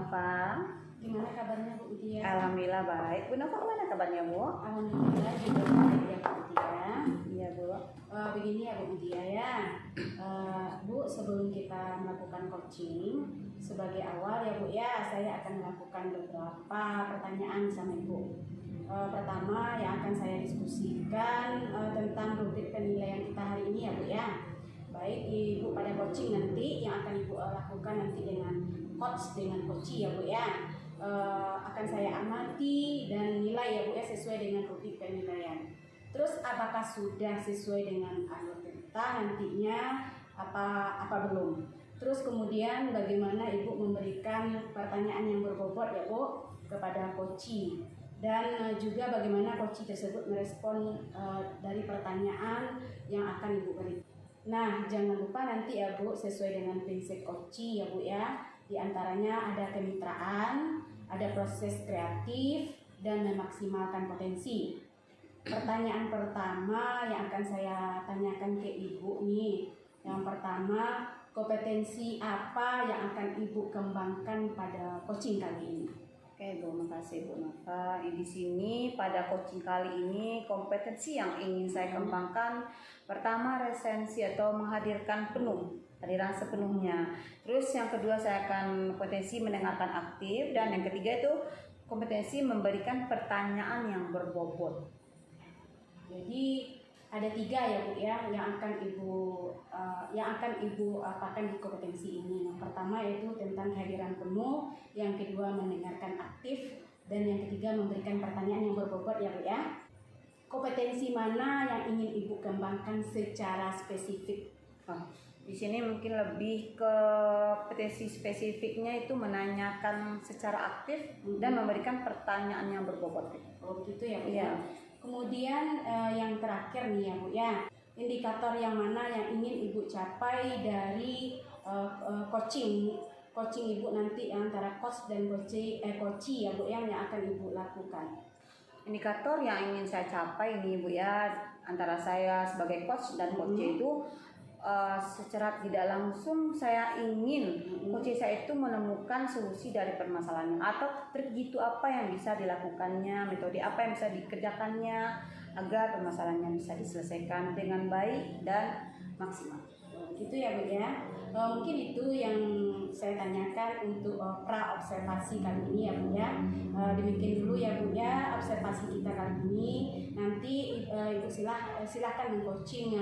Nova. Gimana kabarnya Bu Udia? Alhamdulillah baik. Bu Nova, mana kabarnya Bu? Alhamdulillah juga baik ya Bu Udia. Iya Bu. Begini ya Bu Udia ya. Bu, sebelum kita melakukan coaching, sebagai awal ya Bu ya, saya akan melakukan beberapa pertanyaan sama Ibu. Pertama yang akan saya diskusikan tentang rubrik penilaian kita hari ini ya Bu ya. Baik Ibu pada coaching nanti yang akan Ibu lakukan nanti dengan coach dengan coachee ya Bu ya. Akan saya amati dan nilai ya Bu ya sesuai dengan rubrik penilaian. Terus apakah sudah sesuai dengan alur kita nantinya apa belum? Terus kemudian bagaimana Ibu memberikan pertanyaan yang berbobot ya Bu kepada coachee, dan juga bagaimana coachee tersebut merespon dari pertanyaan yang akan Ibu berikan. Nah, jangan lupa nanti ya Bu, sesuai dengan prinsip coachee ya Bu ya. Di antaranya ada kemitraan, ada proses kreatif, dan memaksimalkan potensi. Pertanyaan pertama yang akan saya tanyakan ke Ibu nih. Yang pertama, kompetensi apa yang akan Ibu kembangkan pada coaching kali ini? Oke Bu, makasih Bu Nova. Di sini pada coaching kali ini kompetensi yang ingin saya kembangkan, pertama resensi atau menghadirkan hadiran sepenuhnya. Terus yang kedua saya akan potensi mendengarkan aktif, dan yang ketiga itu kompetensi memberikan pertanyaan yang berbobot. Jadi ada 3 ya Bu ya yang akan Ibu apakan di kompetensi ini. Yang pertama yaitu tentang kehadiran penuh, yang kedua mendengarkan aktif, dan yang ketiga memberikan pertanyaan yang berbobot ya Bu ya. Kompetensi mana yang ingin Ibu kembangkan secara spesifik? Di sini mungkin lebih ke kompetensi spesifiknya itu menanyakan secara aktif dan memberikan pertanyaan yang berbobot. Oh gitu ya Bu ya. Kemudian yang terakhir nih ya Bu ya, indikator yang mana yang ingin Ibu capai dari coaching Ibu nanti antara coach dan coachee ya Bu yang akan Ibu lakukan. Indikator yang ingin saya capai nih Bu ya, antara saya sebagai coach dan coachee itu secara tidak langsung saya ingin coachee saya itu menemukan solusi dari permasalahannya, atau trik gitu apa yang bisa dilakukannya, metode apa yang bisa dikerjakannya agar permasalahannya bisa diselesaikan dengan baik dan maksimal. Gitu ya Bu ya. Mungkin itu yang saya tanyakan untuk pra observasi kali ini ya Bu ya. Demikian dulu ya Bu ya observasi kita kali ini. Nanti Ibu silahkan meng-coaching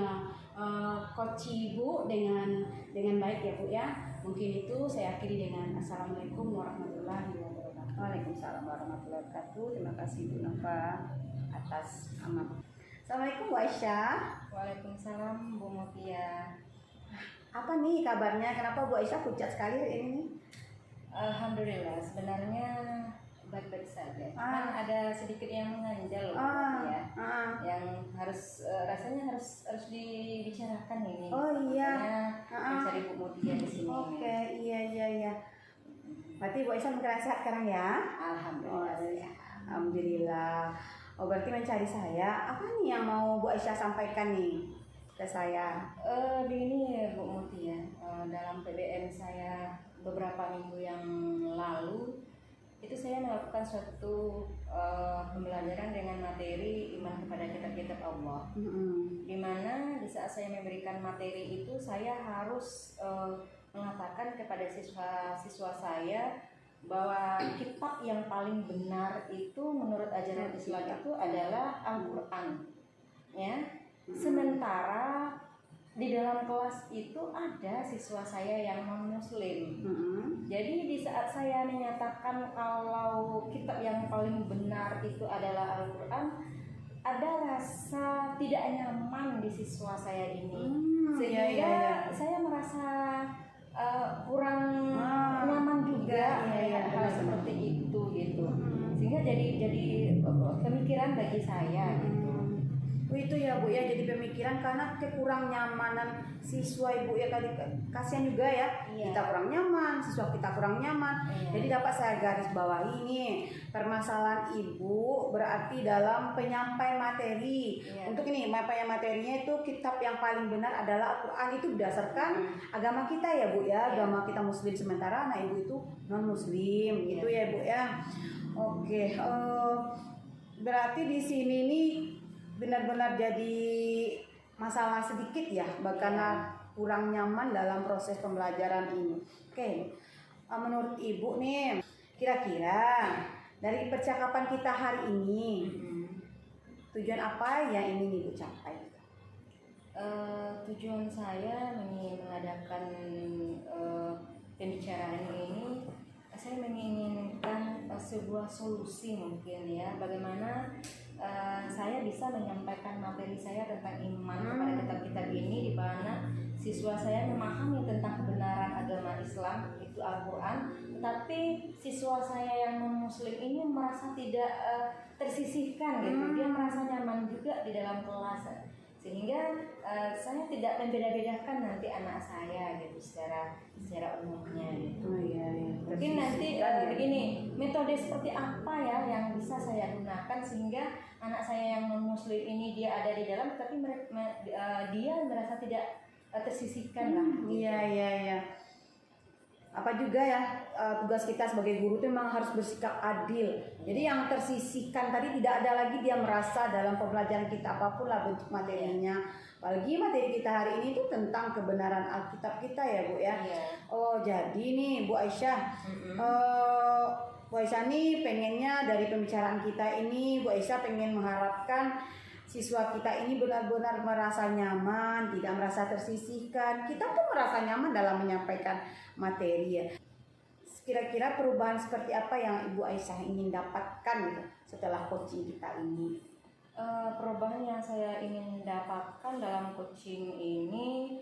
coachee Ibu dengan baik ya Bu ya. Mungkin itu saya akhiri dengan Assalamualaikum warahmatullahi wabarakatuh. Waalaikumsalam warahmatullahi wabarakatuh. Terima kasih Bu Nova atas amat. Assalamualaikum Bu Aisyah. Waalaikumsalam Bu Mutia. Apa nih kabarnya? Kenapa Bu Aisyah pucat sekali hari ini? Alhamdulillah, sebenarnya baik-baik saja. Cuman ada sedikit yang mengganjal Bu Mutia. Yang rasanya harus dibicarakan ini. Oh iya. Mencari Bu Mutia di sini. Oke, iya. Berarti Bu Aisyah mungkin sehat sekarang ya? Alhamdulillah. Alhamdulillah. Oh berarti mencari saya. Apa nih yang mau Bu Aisyah sampaikan nih ke saya? Begini Bu Mutia, dalam PBM saya beberapa minggu yang lalu itu saya melakukan suatu pembelajaran dengan materi iman kepada kitab-kitab Allah. Di mana di saat saya memberikan materi itu saya harus mengatakan kepada siswa-siswa saya bahwa kitab yang paling benar itu menurut ajaran Islam itu adalah Al-Quran, ya. Sementara di dalam kelas itu ada siswa saya yang non-muslim. Jadi di saat saya menyatakan kalau kitab yang paling benar itu adalah Al-Quran, ada rasa tidak nyaman di siswa saya ini, sehingga saya merasa kurang nyaman juga hal seperti itu gitu. Sehingga jadi pemikiran bagi saya gitu. Itu ya Bu Bu ya, jadi pemikiran karena kekurang nyamanan siswa Ibu ya, kali kasihan juga ya. Iya. Kita kurang nyaman, siswa kita kurang nyaman. Iya. Jadi dapat saya garis bawahi nih, permasalahan Ibu berarti dalam penyampaian materi. Iya. Untuk ini penyampaian materinya itu kitab yang paling benar adalah Al-Qur'an, itu berdasarkan agama kita ya Bu ya. Agama kita Muslim, sementara anak Ibu itu non Muslim gitu ya Bu ya. Oke, berarti di sini nih benar-benar jadi masalah sedikit ya, karena kurang nyaman dalam proses pembelajaran ini. Oke, menurut Ibu nih, kira-kira dari percakapan kita hari ini, tujuan apa yang ingin Ibu capai? Tujuan saya ingin mengadakan pembicaraan ini, saya menginginkan sebuah solusi mungkin ya, bagaimana saya bisa menyampaikan materi saya tentang iman kepada kitab-kitab ini, di mana siswa saya memahami tentang kebenaran agama Islam itu Al-Quran, tetapi siswa saya yang non-Muslim ini merasa tidak tersisihkan gitu, dia merasa nyaman juga di dalam kelas, sehingga saya tidak membeda-bedakan nanti anak saya gitu secara umumnya gitu. Oh iya, iya. Mungkin nanti begini, metode seperti apa ya yang bisa saya gunakan sehingga anak saya yang non Muslim ini dia ada di dalam, tapi dia merasa tidak tersisihkan lah. Iya iya iya. Apa juga ya, tugas kita sebagai guru itu memang harus bersikap adil. Jadi yang tersisihkan tadi tidak ada lagi dia merasa dalam pembelajaran kita apapun lah bentuk materinya. Apalagi materi kita hari ini itu tentang kebenaran Alkitab kita ya Bu ya. Iya. Oh jadi nih Bu Aisyah, Bu Aisyah nih pengennya dari pembicaraan kita ini, Bu Aisyah pengen mengharapkan siswa kita ini benar-benar merasa nyaman, tidak merasa tersisihkan. Kita pun merasa nyaman dalam menyampaikan materi ya. Kira-kira perubahan seperti apa yang Ibu Aisyah ingin dapatkan gitu setelah coaching kita ini? Perubahan yang saya ingin dapatkan dalam coaching ini,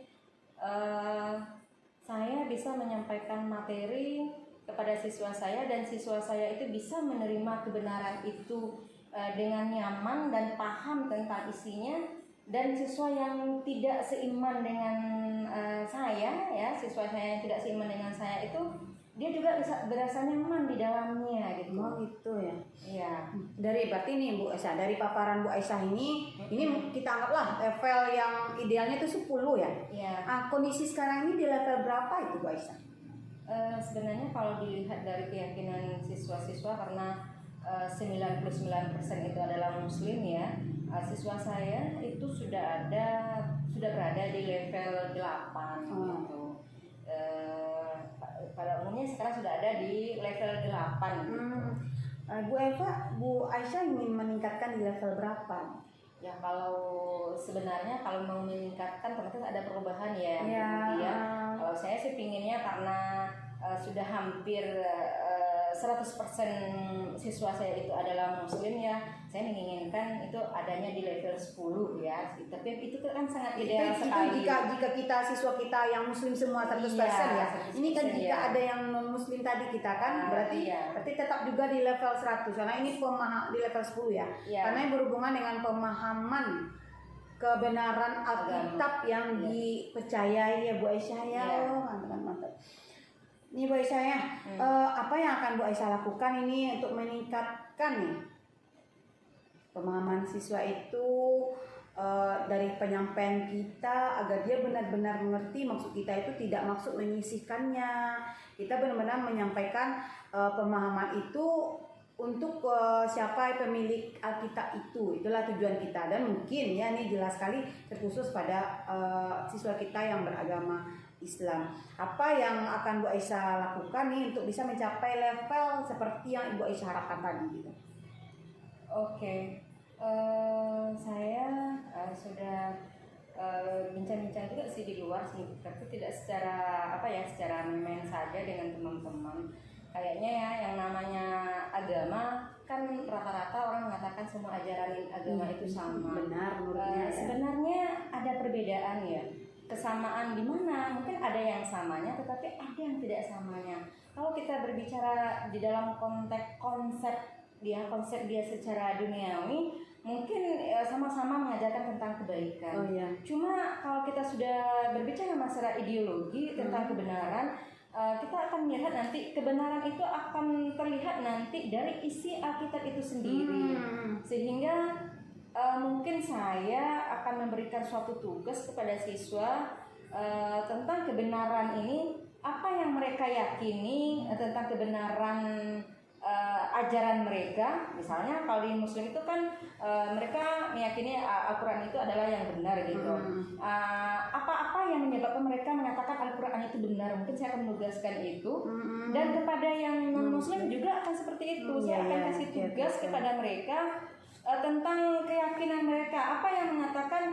saya bisa menyampaikan materi kepada siswa saya dan siswa saya itu bisa menerima kebenaran itu dengan nyaman dan paham tentang isinya, dan siswa yang tidak seiman dengan saya ya, siswa saya yang tidak seiman dengan saya itu dia juga bisa berasa nyaman di dalamnya gitu. Oh gitu ya. Iya. Dari berarti nih Bu Aisyah, dari paparan Bu Aisyah ini kita anggaplah level yang idealnya itu 10 ya. Iya. Kondisi sekarang ini di level berapa itu Bu Aisyah? Sebenarnya kalau dilihat dari keyakinan siswa-siswa, karena 99% itu adalah Muslim ya, siswa saya itu sudah berada di level 8 gitu. Pada umumnya sekarang sudah ada di level 8 gitu. Bu Eva, Bu Aisyah ingin meningkatkan di level berapa? Ya kalau sebenarnya kalau mau meningkatkan ternyata ada perubahan ya. Ya. Kemudian kalau saya sih pinginnya karena sudah hampir 100% siswa saya itu adalah Muslim ya, saya menginginkan itu adanya di level 10 ya. Tapi itu kan sangat ideal sekali. Jika kita siswa kita yang Muslim semua 100% ya. 100% Ini kan jika ya. ada yang non Muslim tadi kita kan berarti tetap juga di level 100 karena ini di level 10 ya. Karena yang berhubungan dengan pemahaman kebenaran Alkitab yang dipercayai ya Bu Aisyah ya. Oh, mantap. Nih Bu Aisyah ya, apa yang akan Bu Aisyah lakukan ini untuk meningkatkan nih pemahaman siswa itu dari penyampaian kita agar dia benar-benar mengerti maksud kita itu tidak maksud menyisihkannya. Kita benar-benar menyampaikan pemahaman itu untuk siapa pemilik Alkitab itu. Itulah tujuan kita, dan mungkin ya ini jelas sekali terkhusus pada siswa kita yang beragama Islam. Apa yang akan Bu Aisyah lakukan nih untuk bisa mencapai level seperti yang Ibu Aisyah harapkan tadi gitu? Oke. Saya sudah bincang-bincang juga sih di luar sih, tapi tidak secara main saja dengan teman-teman. Kayaknya ya yang namanya agama kan rata-rata orang mengatakan semua ajaran agama itu sama. Benar menurutnya. Sebenarnya ada perbedaan ya. Kesamaan di mana? Mungkin ada yang samanya, tetapi ada yang tidak samanya. Kalau kita berbicara di dalam konsep dia secara duniawi, mungkin sama-sama mengajarkan mengajarkan tentang kebaikan. Oh iya. Cuma kalau kita sudah berbicara masalah ideologi tentang kebenaran, kita akan melihat nanti kebenaran itu akan terlihat nanti dari isi Alkitab itu sendiri. Sehingga mungkin saya akan memberikan suatu tugas kepada siswa tentang kebenaran ini, apa yang mereka yakini tentang kebenaran ajaran mereka. Misalnya kalau di Muslim itu kan mereka meyakini Al-Quran itu adalah yang benar gitu. Apa-apa yang menyebabkan mereka mengatakan Al-Quran itu benar, mungkin saya akan menugaskan itu. Dan kepada yang non-Muslim juga akan seperti itu. Saya akan kasih tugas kepada mereka tentang keyakinan mereka, apa yang mengatakan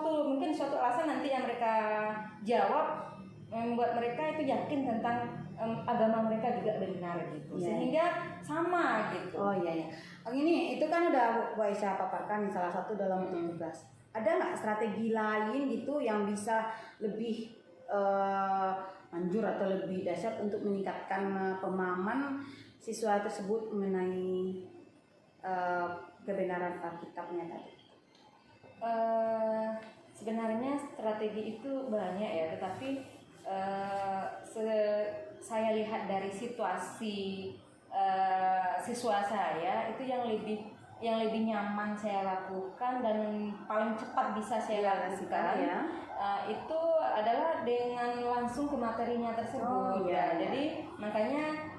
mungkin suatu alasan nanti yang mereka jawab membuat mereka itu yakin tentang agama mereka juga benar gitu. Sehingga sama gitu. Oh iya. Ini itu kan udah Bu Aisyah paparkan salah satu dalam tugas. Ada nggak strategi lain gitu yang bisa lebih manjur atau lebih dahsyat untuk meningkatkan pemahaman siswa tersebut mengenai kebenaran Alkitabnya tadi? Sebenarnya strategi itu banyak ya, tetapi saya lihat dari situasi siswa saya itu yang lebih nyaman saya lakukan dan paling cepat bisa saya lakukan itu adalah dengan langsung ke materinya tersebut. Jadi makanya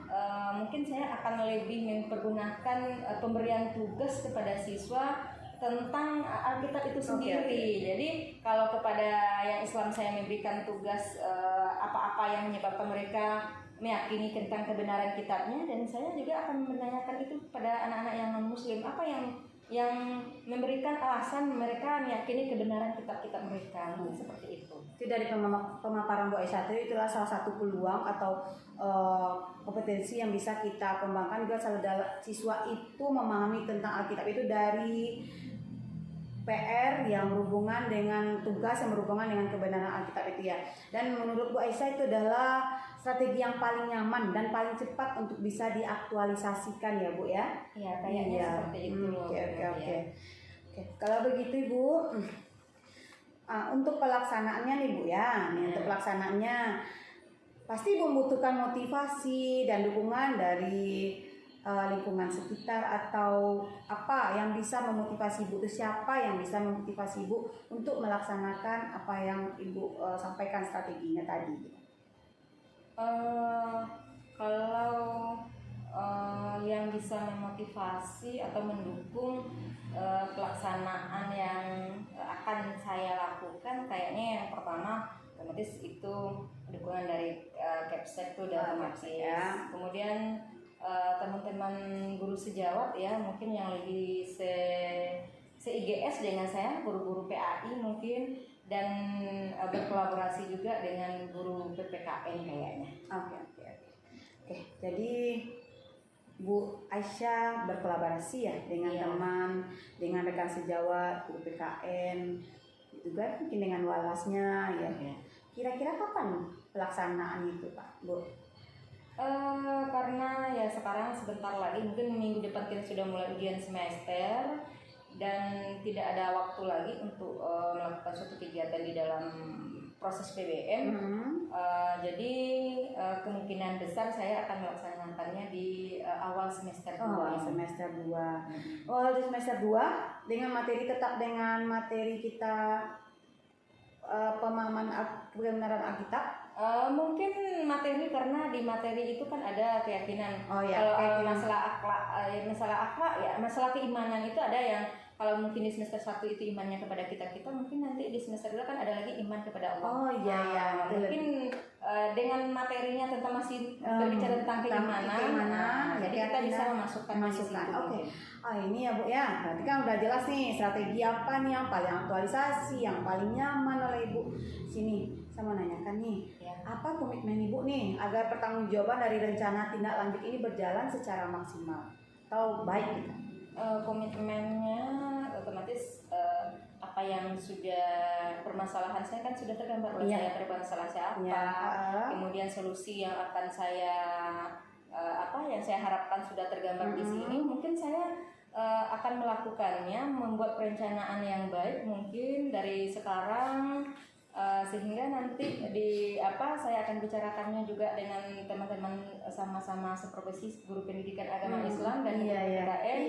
mungkin saya akan lebih mempergunakan pemberian tugas kepada siswa tentang Alkitab itu sendiri. Jadi kalau kepada yang Islam saya memberikan tugas apa-apa yang menyebabkan mereka meyakini tentang kebenaran kitabnya, dan saya juga akan menanyakan itu kepada anak-anak yang non-Muslim, apa yang memberikan alasan mereka meyakini kebenaran kitab-kitab mereka. Seperti itu. Itu dari pemaparan Bu Aisyah itu, itulah salah satu peluang atau kompetensi yang bisa kita kembangkan juga salah siswa itu memahami tentang Alkitab itu dari PR yang berhubungan dengan tugas yang berhubungan dengan kebenaran Alkitab itu ya. Dan menurut Bu Aisyah itu adalah strategi yang paling nyaman dan paling cepat untuk bisa diaktualisasikan ya Bu ya. Iya, kayaknya seperti itu. Oke. Kalau begitu Ibu, untuk pelaksanaannya nih Bu ya, untuk pelaksanaannya pasti membutuhkan motivasi dan dukungan dari lingkungan sekitar, atau apa yang bisa memotivasi Ibu, itu siapa yang bisa memotivasi Ibu untuk melaksanakan apa yang Ibu sampaikan strateginya tadi? Kalau yang bisa memotivasi atau mendukung pelaksanaan yang akan saya lakukan, kayaknya yang pertama otomatis itu dukungan dari Capsek itu udah otomatis. Kemudian teman-teman guru sejawat ya, mungkin yang lebih se-IGS dengan saya, guru-guru PAI mungkin, dan berkolaborasi juga dengan guru PPKN kayaknya. Oke. Jadi Bu Aisyah berkolaborasi ya dengan teman, dengan rekan sejawat, guru PKN, juga mungkin dengan walasnya ya. Kira-kira kapan pelaksanaan itu Pak, Bu? Karena ya sekarang sebentar lagi, mungkin minggu depan kita sudah mulai ujian semester dan tidak ada waktu lagi untuk melakukan suatu kegiatan di dalam proses PBM. Jadi kemungkinan besar saya akan melaksanakannya di awal semester 2. Semester 2. Oh, di semester 2 dengan materi tetap dengan materi kita pemahaman kebenaran Alkitab. Mungkin materi, karena di materi itu kan ada keyakinan. Masalah akhlak ya, masalah keimanan itu ada yang kalau mungkin di semester 1 itu imannya kepada kita, mungkin nanti di semester 2 kan ada lagi iman kepada Allah. Mungkin dengan materinya tentang masih berbicara tentang keimanan, jadi kita bisa memasukkan. Oke. Ini ya Bu ya, berarti kan udah jelas nih strategi apa nih yang paling aktualisasi, yang paling nyaman oleh Ibu. Sini saya mau nanyakan nih, apa komitmen Ibu nih agar pertanggungjawaban dari rencana tindak lanjut ini berjalan secara maksimal atau baik gitu? Komitmennya otomatis apa yang sudah permasalahan saya kan sudah tergambar, saya bermasalah apa, kemudian solusi yang akan saya yang saya harapkan sudah tergambar di sini. Mungkin saya akan melakukannya, membuat perencanaan yang baik mungkin dari sekarang, sehingga nanti saya akan bicarakannya juga dengan teman-teman sama-sama seprofesi guru pendidikan agama Islam dan PKN,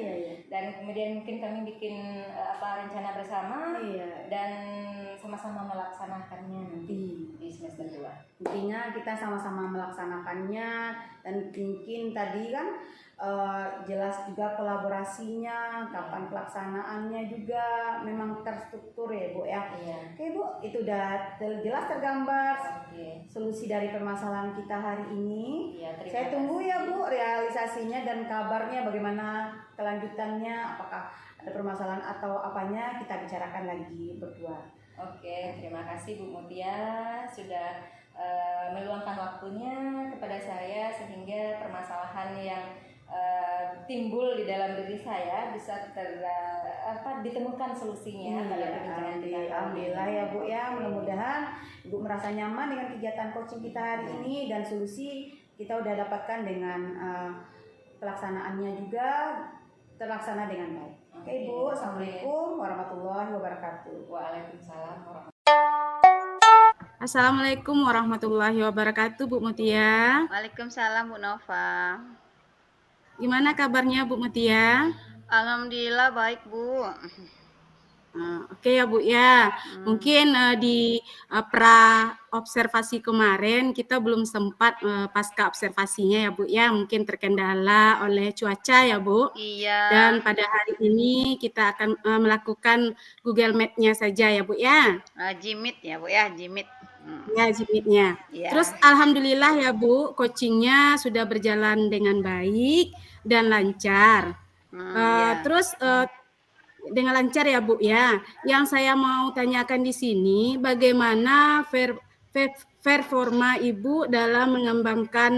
dan kemudian mungkin kami bikin rencana bersama dan sama-sama melaksanakannya nanti di semester 2. Intinya kita sama-sama melaksanakannya, dan mungkin tadi kan jelas juga kolaborasinya, kapan pelaksanaannya juga memang terstruktur ya Bu ya. Oke Bu, itu udah jelas tergambar solusi dari permasalahan kita hari ini. Saya tunggu ya Bu realisasinya dan kabarnya bagaimana kelanjutannya, apakah ada permasalahan atau apanya, kita bicarakan lagi berdua. Oke, terima kasih Bu Mutia sudah meluangkan waktunya kepada saya sehingga permasalahan yang timbul di dalam diri saya bisa ditemukan solusinya pada perbincangan kita. Alhamdulillah ya Bu ya, mudah-mudahan Ibu merasa nyaman dengan kegiatan coaching kita hari ini, dan solusi kita udah dapatkan dengan pelaksanaannya juga terlaksana dengan baik. Oke Bu, Assalamualaikum warahmatullahi wabarakatuh. Waalaikumsalam warahmatullahi. Assalamualaikum warahmatullahi wabarakatuh, Bu Mutia. Waalaikumsalam Bu Nova. Gimana kabarnya Bu Mutia? Alhamdulillah baik Bu. Oke ya Bu ya. Mungkin di pra observasi kemarin kita belum sempat pasca observasinya ya Bu ya. Mungkin terkendala oleh cuaca ya Bu. Iya. Dan pada hari ini kita akan melakukan Google Map-nya saja ya Bu ya. Jimit ya Bu ya, Jimit. Ya, Jimit-nya. Ya. Terus alhamdulillah ya Bu, coachingnya sudah berjalan dengan baik dan lancar. Terus dengan lancar ya Bu ya. Yang saya mau tanyakan di sini, bagaimana performa Ibu dalam mengembangkan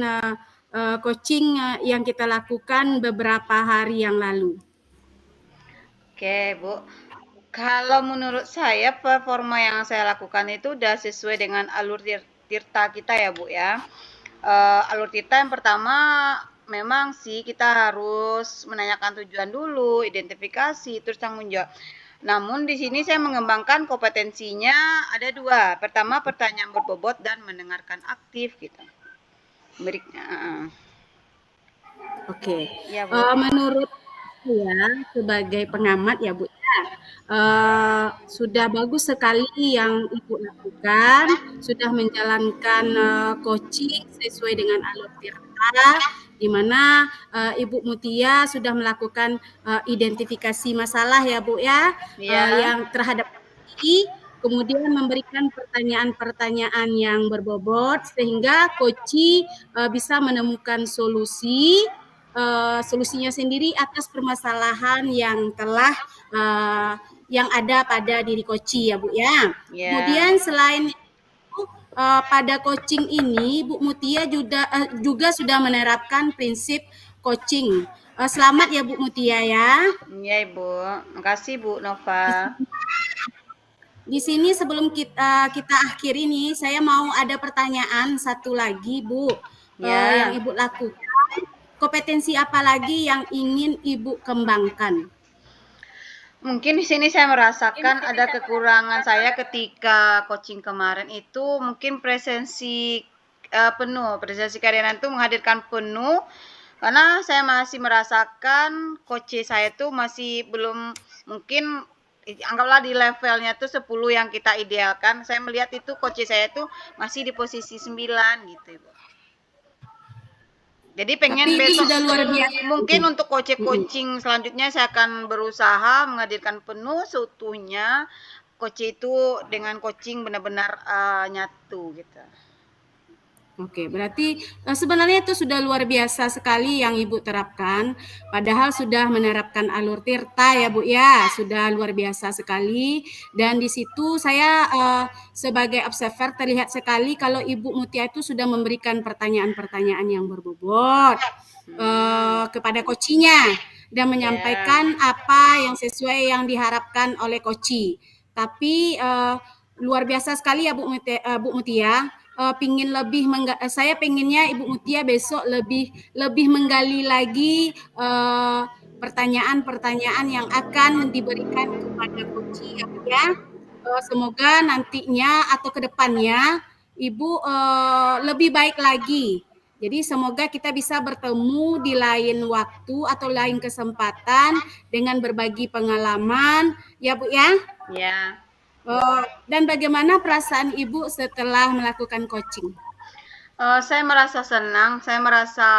coaching yang kita lakukan beberapa hari yang lalu? Oke Bu, kalau menurut saya performa yang saya lakukan itu udah sesuai dengan alur tirta kita ya Bu ya. Alur tirta yang pertama memang sih kita harus menanyakan tujuan dulu, identifikasi, terus tanggung jawab. Namun di sini saya mengembangkan kompetensinya ada 2. Pertama, pertanyaan berbobot dan mendengarkan aktif gitu. Oke. Ya, Bu. Menurut saya sebagai pengamat ya Bu ya, sudah bagus sekali yang Ibu lakukan, sudah menjalankan coaching sesuai dengan alur tirta, di mana Ibu Mutia sudah melakukan identifikasi masalah ya Bu ya, yang terhadap diri, kemudian memberikan pertanyaan-pertanyaan yang berbobot sehingga coach bisa menemukan solusinya sendiri atas permasalahan yang telah yang ada pada diri coach ya Bu ya. Kemudian selain itu pada coaching ini Bu Mutia juga sudah menerapkan prinsip coaching. Selamat ya Bu Mutia ya. Iya Ibu, makasih Bu Nova. Di sini sebelum kita akhiri nih, saya mau ada pertanyaan satu lagi Bu, yang Ibu lakukan. Kompetensi apa lagi yang ingin Ibu kembangkan? Mungkin di sini saya merasakan ada kekurangan saya ketika coaching kemarin itu mungkin presensi penuh, presensi karyawan itu menghadirkan penuh, karena saya masih merasakan coach saya itu masih belum, mungkin anggaplah di levelnya itu 10 yang kita idealkan. Saya melihat itu coach saya itu masih di posisi 9 gitu Ibu. Jadi pengen besok sudah luar biasa. Mungkin untuk coaching selanjutnya saya akan berusaha menghadirkan penuh seutuhnya coach itu dengan coaching benar-benar nyatu gitu. Oke, berarti sebenarnya itu sudah luar biasa sekali yang Ibu terapkan, padahal sudah menerapkan alur tirta ya Bu ya, sudah luar biasa sekali. Dan di situ saya sebagai observer terlihat sekali kalau Ibu Mutia itu sudah memberikan pertanyaan-pertanyaan yang berbobot kepada coachnya dan menyampaikan apa yang sesuai yang diharapkan oleh coach. Tapi luar biasa sekali ya Bu Mutia. Saya pengennya Ibu Mutia besok lebih menggali lagi pertanyaan-pertanyaan yang akan diberikan kepada coach ya Bu ya. Semoga nantinya atau kedepannya Ibu lebih baik lagi. Jadi semoga kita bisa bertemu di lain waktu atau lain kesempatan dengan berbagi pengalaman ya Bu ya. Ya. Dan bagaimana perasaan Ibu setelah melakukan coaching? Saya merasa senang, saya merasa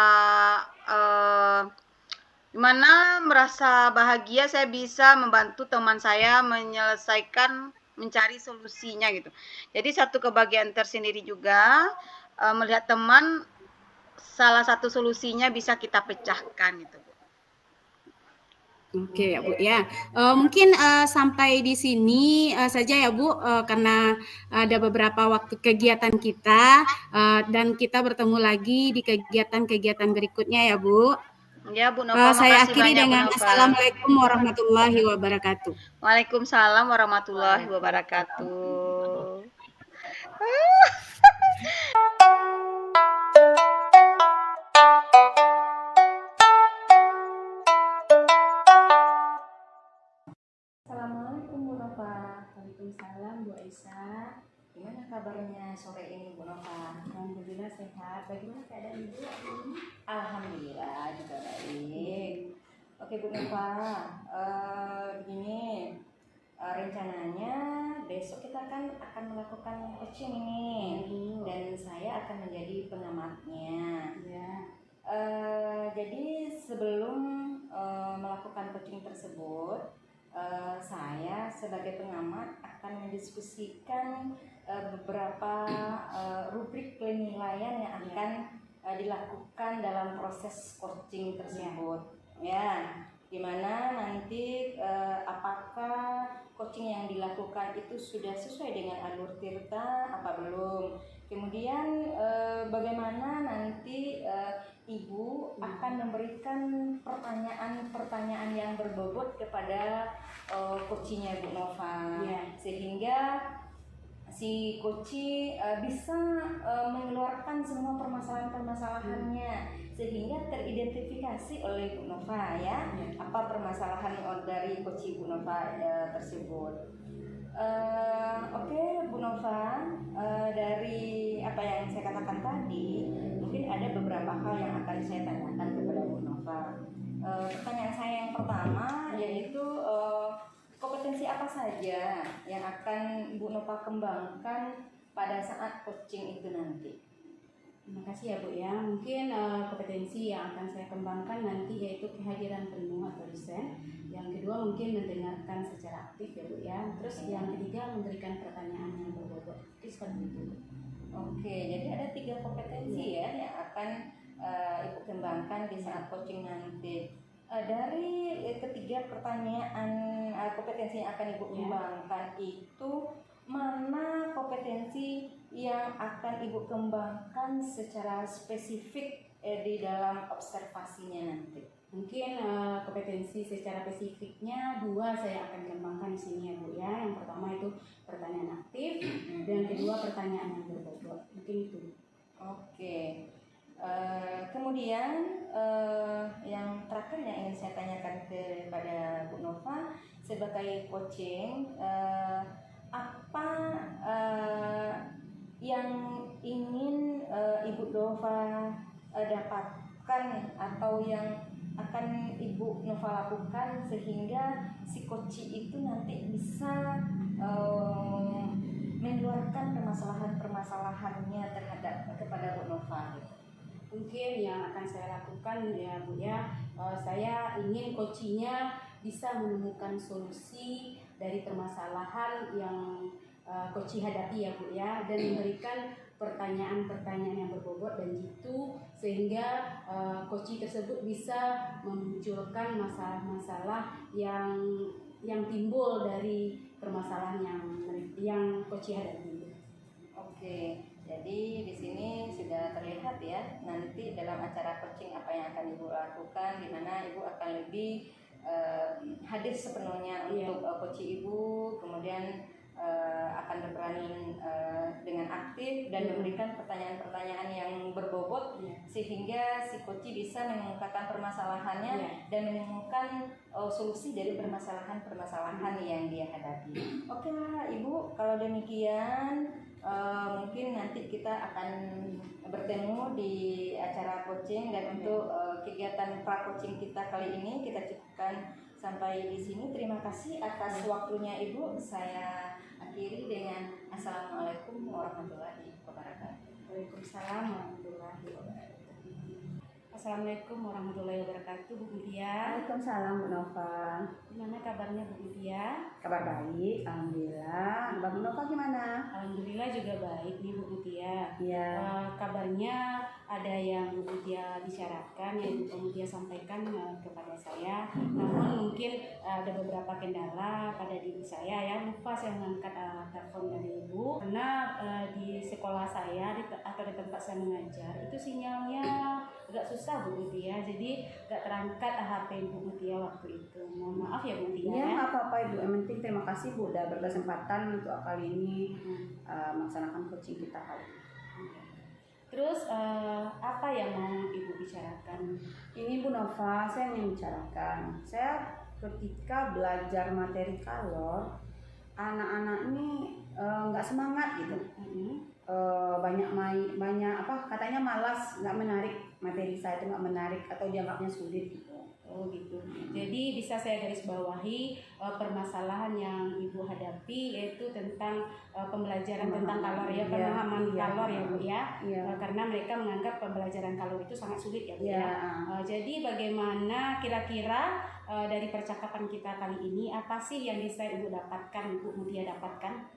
merasa bahagia saya bisa membantu teman saya menyelesaikan mencari solusinya gitu. Jadi satu kebahagiaan tersendiri juga melihat teman salah satu solusinya bisa kita pecahkan gitu. Oke ya Bu ya. Mungkin sampai di sini saja ya Bu, karena ada beberapa waktu kegiatan kita dan kita bertemu lagi di kegiatan-kegiatan berikutnya ya Bu. Ya Bu Nova, Saya makasih akhiri banyak Bu dengan Nova. Assalamualaikum warahmatullahi wabarakatuh. Waalaikumsalam warahmatullahi wabarakatuh. Assalamualaikum Bu Nova. Waalaikumsalam Bu Aisyah. Gimana kabarnya sore ini Bu Nova? Alhamdulillah sehat. Bagaimana keadaan Ibu hari ini? Alhamdulillah juga baik. Oke Bu Nova, begini rencananya besok kita kan akan melakukan coaching ini dan saya akan menjadi pengamatnya. Ya. Jadi sebelum melakukan coaching tersebut, saya sebagai pengamat akan mendiskusikan beberapa rubrik penilaian yang akan dilakukan dalam proses coaching tersebut. Ya, dimana nanti apakah coaching yang dilakukan itu sudah sesuai dengan alur tirta apa belum. Kemudian bagaimana nanti Ibu akan memberikan pertanyaan-pertanyaan yang berbobot kepada coachingnya Bu Nova, sehingga si coach bisa mengeluarkan semua permasalahan-permasalahannya sehingga teridentifikasi oleh Bu Nova ya, apa permasalahan dari coach Bu Nova tersebut. Oke Bu Nova, dari apa yang saya katakan tadi mungkin ada beberapa hal yang akan saya tanyakan kepada Bu Nova. Pertanyaan saya yang pertama yaitu kompetensi apa saja yang akan Bu Nova kembangkan pada saat coaching itu nanti? Terima kasih ya Bu ya. Mungkin kompetensi yang akan saya kembangkan nanti yaitu kehadiran penuh atau dosen. Yang kedua mungkin mendengarkan secara aktif ya Bu ya. Terus yang ketiga memberikan pertanyaan yang berbobot. Itu seperti itu. Oke, jadi ada 3 kompetensi ya yang akan Ibu kembangkan di saat coaching nanti. Dari ketiga pertanyaan kompetensi yang akan Ibu kembangkan itu mana kompetensi yang akan Ibu kembangkan secara spesifik di dalam observasinya nanti? Mungkin kompetensi secara spesifiknya 2 saya akan kembangkan di sini ya Bu ya. Yang pertama itu pertanyaan aktif dan kedua pertanyaan yang berbobot. Mungkin itu. Oke. Kemudian yang terakhir yang ingin saya tanyakan kepada Bu Nova sebagai coaching, apa yang ingin Ibu Nova dapatkan atau yang akan Ibu Nova lakukan sehingga si coach itu nanti bisa mengeluarkan permasalahan-permasalahannya kepada Bu Nova. Mungkin yang akan saya lakukan ya Bu ya, saya ingin coachingnya bisa menemukan solusi dari permasalahan yang coach hadapi ya Bu ya, dan memberikan pertanyaan-pertanyaan yang berbobot dan jitu sehingga coach tersebut bisa memunculkan masalah-masalah yang timbul dari permasalahan yang coach hadapi. Oke. Jadi di sini sudah terlihat ya nanti dalam acara coaching apa yang akan Ibu lakukan, di mana Ibu akan lebih hadir sepenuhnya untuk coach Ibu, kemudian akan berperan dengan aktif dan memberikan pertanyaan-pertanyaan yang berbobot sehingga si coach bisa mengungkapkan permasalahannya dan menemukan solusi dari permasalahan-permasalahan yang dia hadapi. Oke lah Ibu, kalau demikian mungkin nanti kita akan bertemu di acara coaching, dan untuk kegiatan pra coaching kita kali ini kita cukupkan sampai di sini. Terima kasih atas waktunya Ibu. Saya akhiri dengan Assalamualaikum warahmatullahi wabarakatuh. Waalaikumsalam warahmatullahi wabarakatuh. Assalamualaikum warahmatullahi wabarakatuh, Bu Mutia. Waalaikumsalam Bu Nova. Gimana kabarnya Bu Mutia? Kabar baik, alhamdulillah. Mbak Nova gimana? Alhamdulillah juga baik nih Bu Mutia. Iya. Kabarnya ada yang Bu Mutia bicarakan, yang Bu Mutia sampaikan kepada saya. Namun mungkin ada beberapa kendala pada diri saya ya. Lupa saya mengangkat telepon dari Ibu karena di sekolah saya atau di tempat saya mengajar itu sinyalnya agak susah Bu Mutia. Jadi gak terangkat HP Bu Mutia waktu itu. Mohon maaf ya Bu Mutia. Iya, nggak apa-apa Ibu. Yang penting terima kasih Bu udah berkesempatan untuk kali ini melaksanakan coaching kita kali ini. Terus apa yang mau Ibu bicarakan? Ini Bu Nova, saya ingin bicarakan. Saya ketika belajar materi kalor, anak-anak ini nggak semangat gitu. Banyak apa katanya malas, nggak menarik, materi saya itu nggak menarik atau dianggapnya sulit gitu. Oh gitu. Jadi bisa saya garis bawahi permasalahan yang Ibu hadapi yaitu tentang pembelajaran tentang kalor ya, pemahaman kalor ya Bu ya. Karena mereka menganggap pembelajaran kalor itu sangat sulit ya Bu ya. Jadi bagaimana kira-kira dari percakapan kita kali ini apa sih yang bisa Ibu dapatkan, Ibu Mutia dapatkan?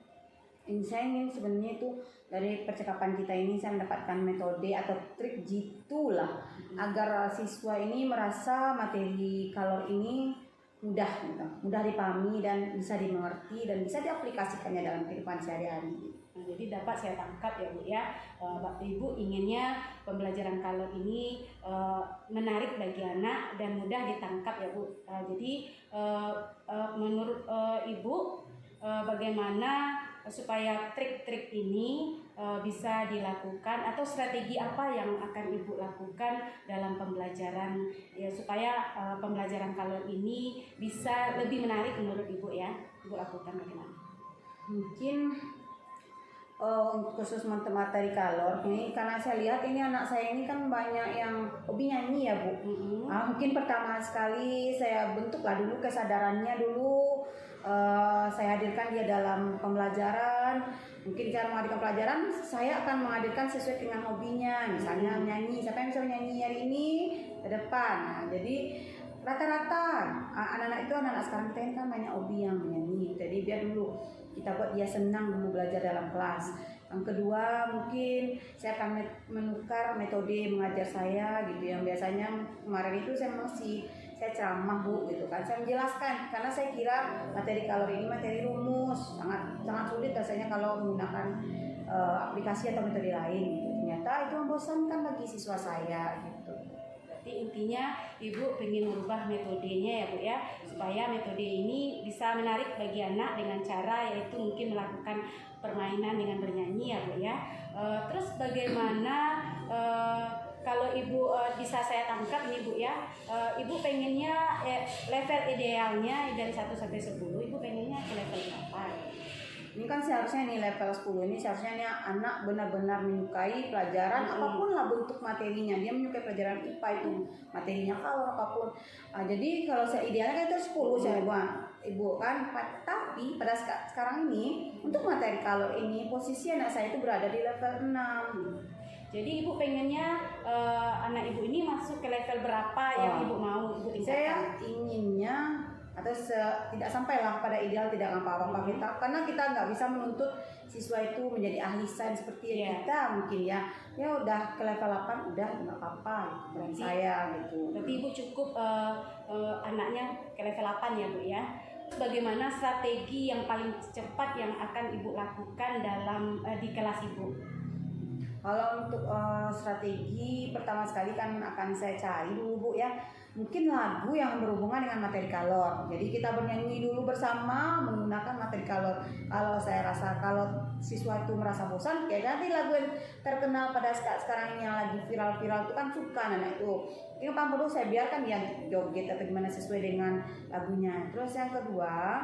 Saya ingin sebenarnya itu dari percakapan kita ini saya mendapatkan metode atau trik jitu lah agar siswa ini merasa materi kalor ini mudah gitu, mudah dipahami dan bisa dimengerti dan bisa diaplikasikannya dalam kehidupan sehari-hari. Nah, jadi dapat saya tangkap ya Bu ya, Bapak Ibu inginnya pembelajaran kalor ini menarik bagi anak dan mudah ditangkap ya Bu. Jadi menurut Ibu bagaimana supaya trik-trik ini bisa dilakukan atau strategi apa yang akan Ibu lakukan dalam pembelajaran ya supaya pembelajaran kalor ini bisa lebih menarik menurut Ibu ya. Ibu lakukan bagaimana? Mungkin khusus materi kalor ini karena saya lihat ini anak saya ini kan banyak yang hobi nyanyi ya Bu. Mungkin pertama sekali saya bentuklah dulu kesadarannya dulu. Saya hadirkan dia dalam pembelajaran. Mungkin cara menghadirkan pelajaran saya akan menghadirkan sesuai dengan hobinya. Misalnya nyanyi, siapa yang bisa nyanyi hari ini ke depan. Nah, jadi rata-rata anak-anak itu anak-anak sekarang kita ini kan banyak hobi yang menyanyi. Jadi biar dulu kita buat dia senang dulu belajar dalam kelas. Yang kedua mungkin saya akan menukar metode mengajar saya gitu. Yang biasanya kemarin itu saya ceramah Bu gitu kan, saya menjelaskan karena saya kira materi kalor ini materi rumus sangat sulit rasanya kalau menggunakan aplikasi atau metode lain gitu. Ternyata itu membosankan bagi siswa saya gitu. Berarti intinya Ibu ingin merubah metodenya ya Bu ya, supaya metode ini bisa menarik bagi anak dengan cara yaitu mungkin melakukan permainan dengan bernyanyi ya Bu ya. Terus bagaimana kalau Ibu bisa saya tangkap nih Bu ya, Ibu pengennya level idealnya dari 1 sampai 10, Ibu pengennya ke level berapa? Ini kan seharusnya nih level 10 ini seharusnya nih anak benar-benar menyukai pelajaran apapun lah bentuk materinya. Dia menyukai pelajaran IPA itu materinya kalor apapun. Jadi kalau saya idealnya kan itu 10 saya buat Ibu kan. Tapi pada sekarang ini untuk materi kalor ini posisi anak saya itu berada di level 6. Jadi Ibu pengennya anak Ibu ini masuk ke level berapa yang Ibu mau Ibu tingkatkan? Saya inginnya atau tidak sampailah pada ideal tidak apa-apa kita karena kita nggak bisa menuntut siswa itu menjadi ahli sains seperti kita mungkin ya udah ke level 8 udah nggak apa-apa gitu, saya gitu. Berarti Ibu cukup anaknya ke level 8 ya Bu ya. Bagaimana strategi yang paling cepat yang akan Ibu lakukan dalam di kelas Ibu? Kalau untuk strategi pertama sekali kan akan saya cari dulu Bu ya, mungkin lagu yang berhubungan dengan materi kalor. Jadi kita bernyanyi dulu bersama menggunakan materi kalau saya rasa kalau siswa itu merasa bosan, kayak ganti lagu yang terkenal pada sekarang ini yang lagi viral-viral itu kan suka anak itu. Ini kan perlu saya biarkan dia joget atau gimana sesuai dengan lagunya. Terus yang kedua,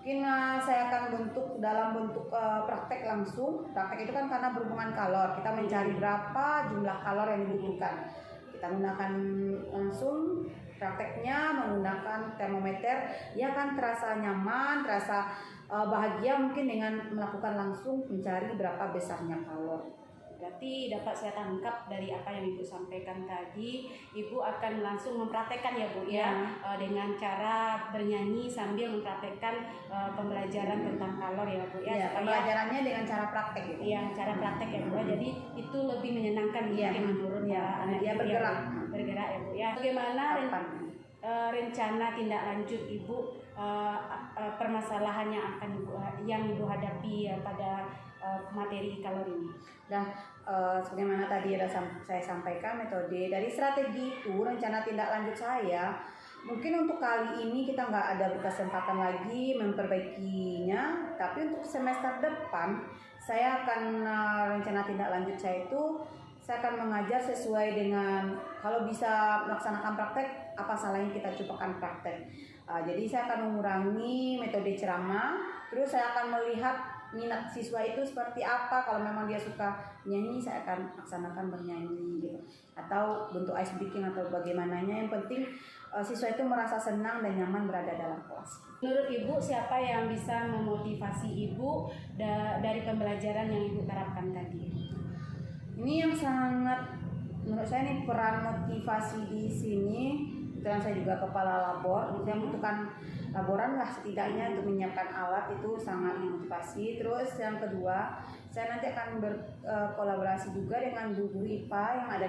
mungkin saya akan dalam bentuk praktek langsung. Praktek itu kan karena berhubungan kalor, kita mencari berapa jumlah kalor yang dibutuhkan. Kita gunakan langsung prakteknya menggunakan termometer, dia akan terasa nyaman, terasa bahagia mungkin dengan melakukan langsung mencari berapa besarnya kalor. Berarti dapat saya tangkap dari apa yang Ibu sampaikan tadi, Ibu akan langsung mempraktekkan ya Bu ya, dengan cara bernyanyi sambil mempraktekkan pembelajaran tentang kalor ya Bu ya. Ya, pembelajarannya dengan cara praktek gitu. Iya, cara praktek ya Bu. Jadi itu lebih menyenangkan mungkin menurut anak dia bergerak. Bergerak ya Bu ya. Bagaimana rencana tindak lanjut Ibu permasalahan yang Ibu hadapi pada materi kalor ini? Dan sebagaimana tadi saya sampaikan metode dari strategi itu, rencana tindak lanjut saya mungkin untuk kali ini kita nggak ada berkesempatan lagi memperbaikinya, tapi untuk semester depan saya akan rencana tindak lanjut saya itu saya akan mengajar sesuai dengan kalau bisa melaksanakan praktek, apa salahnya kita cobakan praktek. Jadi saya akan mengurangi metode ceramah, terus saya akan melihat minat siswa itu seperti apa. Kalau memang dia suka nyanyi, saya akan laksanakan bernyanyi gitu. Atau bentuk ice breaking atau bagaimananya. Yang penting siswa itu merasa senang dan nyaman berada dalam kelas. Menurut Ibu, siapa yang bisa memotivasi Ibu dari pembelajaran yang Ibu terapkan tadi? Ini yang sangat menurut saya ini peran motivasi di sini. Kebetulan saya juga kepala labor, saya membutuhkan laboran lah setidaknya untuk menyiapkan alat, itu sangat memotivasi. Terus yang kedua, saya nanti akan berkolaborasi juga dengan guru IPA yang ada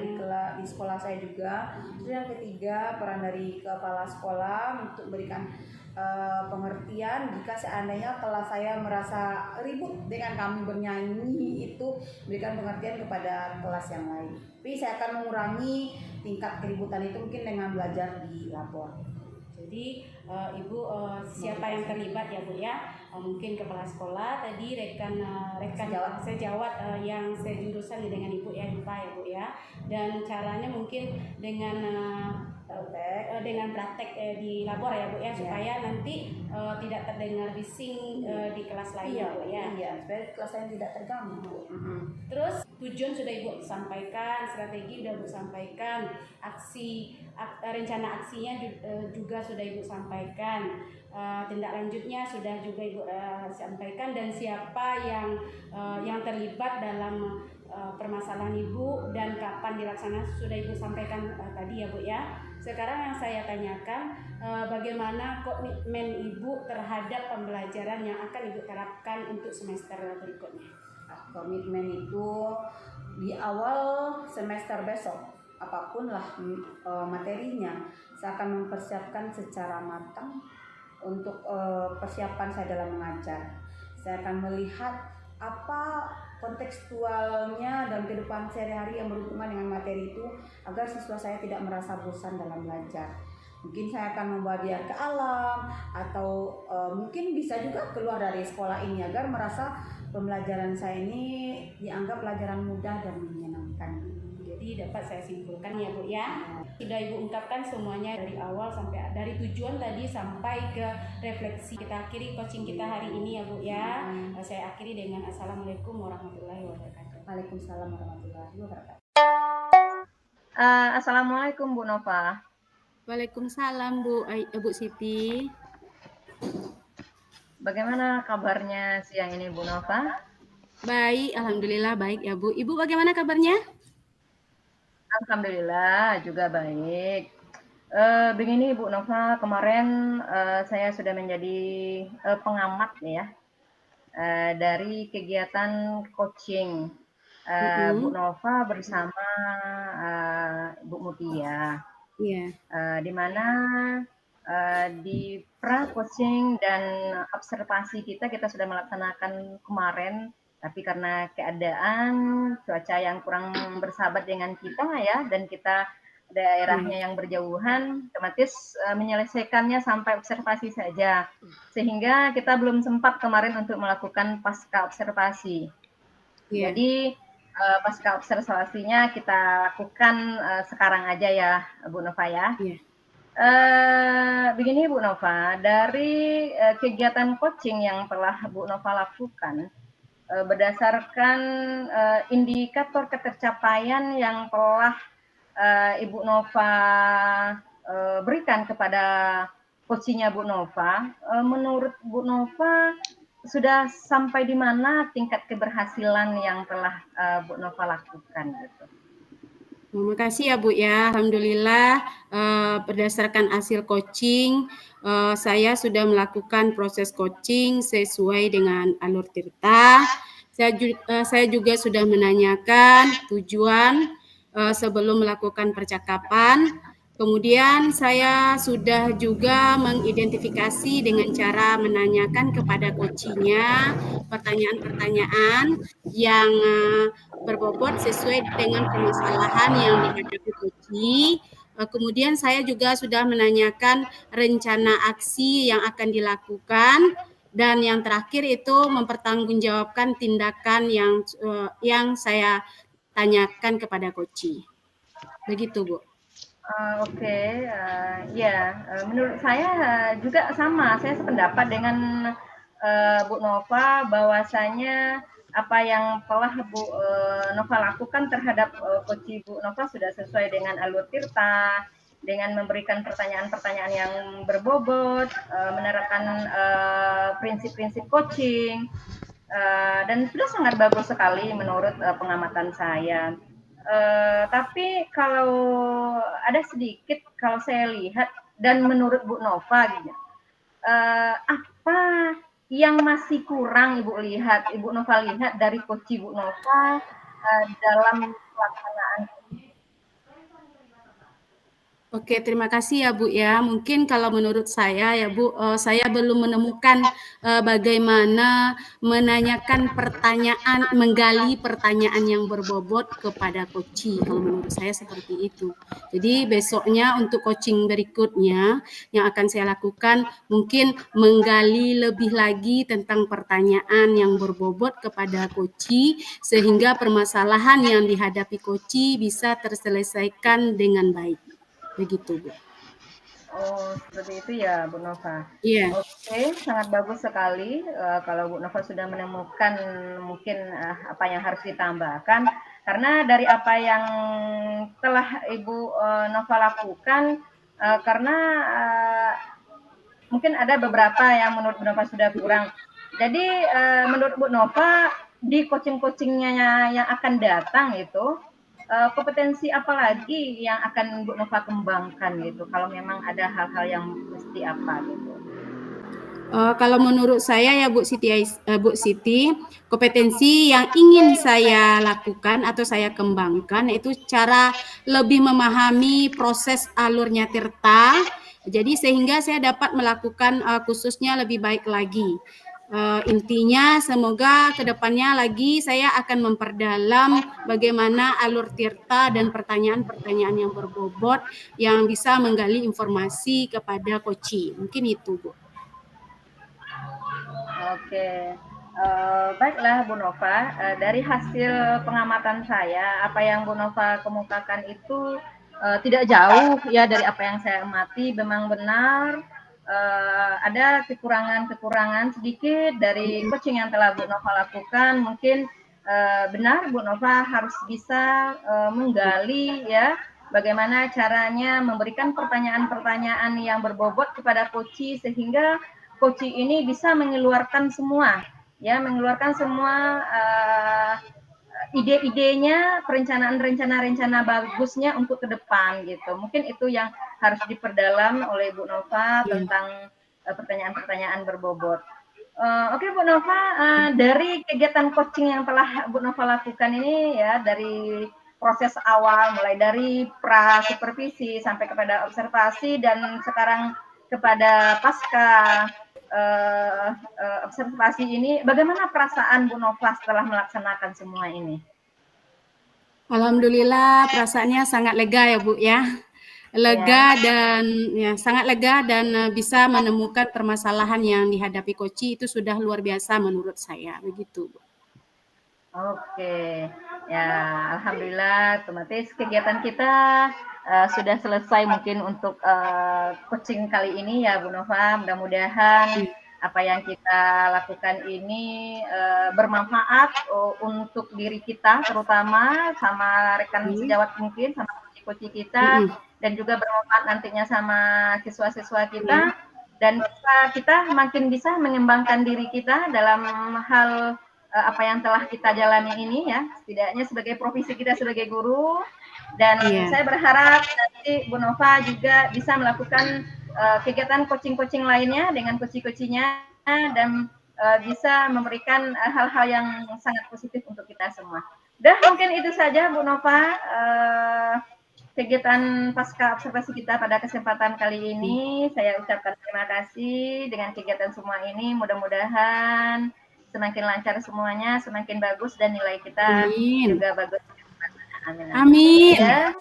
di sekolah saya juga. Terus yang ketiga, peran dari kepala sekolah untuk memberikan pengertian jika seandainya kelas saya merasa ribut dengan kami bernyanyi, itu berikan pengertian kepada kelas yang lain. Tapi saya akan mengurangi tingkat keributan itu mungkin dengan belajar di labor. Jadi Ibu siapa yang terlibat ya Bu ya? Mungkin kepala sekolah tadi rekan sejawat yang sejurusan dengan Ibu ya, IPA ya Bu ya. Dan caranya mungkin dengan praktek di labor ya Bu ya, supaya nanti tidak terdengar bising di kelas lain ya Bu ya. Iya, supaya kelas lain tidak terganggu. Terus tujuan sudah Ibu sampaikan, strategi sudah Ibu sampaikan, rencana aksinya juga sudah Ibu sampaikan, tindak lanjutnya sudah juga Ibu sampaikan, dan siapa yang terlibat dalam permasalahan Ibu dan kapan dilaksanakan sudah Ibu sampaikan tadi ya Bu ya. Sekarang yang saya tanyakan, bagaimana komitmen Ibu terhadap pembelajaran yang akan Ibu terapkan untuk semester berikutnya? Komitmen itu di awal semester besok, apapun lah materinya, saya akan mempersiapkan secara matang untuk persiapan saya dalam mengajar. Saya akan melihat apa kontekstualnya dalam kehidupan sehari-hari yang berhubungan dengan materi itu, agar siswa saya tidak merasa bosan dalam belajar. Mungkin saya akan membawa dia ke alam, atau mungkin bisa juga keluar dari sekolah ini agar merasa pembelajaran saya ini dianggap pelajaran mudah dan menyenangkan. Jadi dapat saya simpulkan ya Bu ya, sudah Ibu ungkapkan semuanya dari awal sampai dari tujuan tadi sampai ke refleksi. Kita akhiri coaching kita hari ini ya Bu ya. Saya akhiri dengan Assalamualaikum warahmatullahi wabarakatuh. Waalaikumsalam warahmatullahi wabarakatuh. Assalamualaikum Bu Nova. Waalaikumsalam Bu Siti. Bagaimana kabarnya siang ini Bu Nova? Baik, alhamdulillah baik ya Bu. Ibu bagaimana kabarnya? Alhamdulillah juga baik. Begini Bu Nova, kemarin saya sudah menjadi pengamat ya dari kegiatan coaching Bu Nova bersama Bu Mutia. Iya. Di mana di pra-coaching dan observasi kita sudah melaksanakan kemarin, tapi karena keadaan cuaca yang kurang bersahabat dengan kita ya, dan kita daerahnya yang berjauhan, otomatis menyelesaikannya sampai observasi saja. Sehingga kita belum sempat kemarin untuk melakukan pasca observasi. Iya. Jadi pasca observasinya kita lakukan sekarang aja ya, Bu Nova ya. Iya. Begini Bu Nova, dari kegiatan coaching yang telah Bu Nova lakukan, berdasarkan indikator ketercapaian yang telah Ibu Nova berikan kepada coachingnya Bu Nova, menurut Bu Nova sudah sampai di mana tingkat keberhasilan yang telah Bu Nova lakukan gitu? Terima kasih ya Bu ya. Alhamdulillah berdasarkan hasil coaching saya sudah melakukan proses coaching sesuai dengan alur tirta. Saya juga sudah menanyakan tujuan sebelum melakukan percakapan. Kemudian saya sudah juga mengidentifikasi dengan cara menanyakan kepada coachingnya pertanyaan-pertanyaan yang berbobot sesuai dengan permasalahan yang dihadapi coaching. Kemudian saya juga sudah menanyakan rencana aksi yang akan dilakukan, dan yang terakhir itu mempertanggungjawabkan tindakan yang saya tanyakan kepada coaching. Begitu Bu. Oke, ya, menurut saya juga sama. Saya sependapat dengan Bu Nova bahwasanya apa yang telah Bu Nova lakukan terhadap coaching Bu Nova sudah sesuai dengan alur tirta, dengan memberikan pertanyaan-pertanyaan yang berbobot, menerapkan prinsip-prinsip coaching, dan sudah sangat bagus sekali menurut pengamatan saya. Tapi kalau ada sedikit, kalau saya lihat dan menurut Bu Nova gitu, apa yang masih kurang Ibu Nova lihat dari coaching Bu Nova dalam pelaksanaan? Oke, terima kasih ya Bu ya. Mungkin kalau menurut saya ya Bu, saya belum menemukan bagaimana menanyakan pertanyaan, menggali pertanyaan yang berbobot kepada coaching. Kalau menurut saya seperti itu. Jadi besoknya untuk coaching berikutnya yang akan saya lakukan mungkin menggali lebih lagi tentang pertanyaan yang berbobot kepada coaching sehingga permasalahan yang dihadapi coaching bisa terselesaikan dengan baik. Begitu Bu. Oh, seperti itu ya Bu Nova. Iya. Oke, sangat bagus sekali kalau Bu Nova sudah menemukan mungkin apa yang harus ditambahkan. Karena dari apa yang telah Ibu Nova lakukan, karena mungkin ada beberapa yang menurut Bu Nova sudah kurang. Jadi menurut Bu Nova di coaching-coachingnya yang akan datang itu kompetensi apa lagi yang akan Bu Nova kembangkan gitu? Kalau memang ada hal-hal yang mesti apa gitu? Kalau menurut saya ya Bu Siti, kompetensi yang ingin saya lakukan atau saya kembangkan itu cara lebih memahami proses alurnya tirta. Jadi sehingga saya dapat melakukan khususnya lebih baik lagi. Intinya semoga kedepannya lagi saya akan memperdalam bagaimana alur tirta dan pertanyaan-pertanyaan yang berbobot yang bisa menggali informasi kepada coaching. Mungkin itu Bu. Oke, baiklah Bu Nova, dari hasil pengamatan saya, apa yang Bu Nova kemukakan itu tidak jauh ya dari apa yang saya amati, memang benar ada kekurangan-kekurangan sedikit dari coaching yang telah Bu Nova lakukan. Mungkin benar Bu Nova harus bisa menggali ya bagaimana caranya memberikan pertanyaan-pertanyaan yang berbobot kepada coaching sehingga coaching ini bisa mengeluarkan semua ide-idenya, rencana-rencana bagusnya untuk ke depan gitu. Mungkin itu yang harus diperdalam oleh Bu Nova tentang pertanyaan-pertanyaan berbobot. Oke Bu Nova, dari kegiatan coaching yang telah Bu Nova lakukan ini ya, dari proses awal mulai dari pra supervisi sampai kepada observasi dan sekarang kepada pasca observasi ini, bagaimana perasaan Bu Nova setelah melaksanakan semua ini? Alhamdulillah perasaannya sangat lega ya Bu ya. Lega dan ya sangat lega dan bisa menemukan permasalahan yang dihadapi Koci itu sudah luar biasa menurut saya begitu. Bu. Oke, ya alhamdulillah otomatis kegiatan kita sudah selesai mungkin untuk coaching kali ini ya Bu Nova. Mudah-mudahan apa yang kita lakukan ini bermanfaat untuk diri kita terutama sama rekan sejawat mungkin sama coach kita dan juga bermanfaat nantinya sama siswa-siswa kita dan kita makin bisa mengembangkan diri kita dalam hal apa yang telah kita jalani ini ya, setidaknya sebagai profesi kita sebagai guru dan saya berharap nanti Bu Nova juga bisa melakukan kegiatan coaching-coaching lainnya dengan coach-coachnya dan bisa memberikan hal-hal yang sangat positif untuk kita semua. Udah mungkin itu saja Bu Nova kegiatan pasca observasi kita pada kesempatan kali ini. Saya ucapkan terima kasih dengan kegiatan semua ini, mudah-mudahan semakin lancar semuanya, semakin bagus dan nilai kita juga bagus. Amin. Amin. Ya.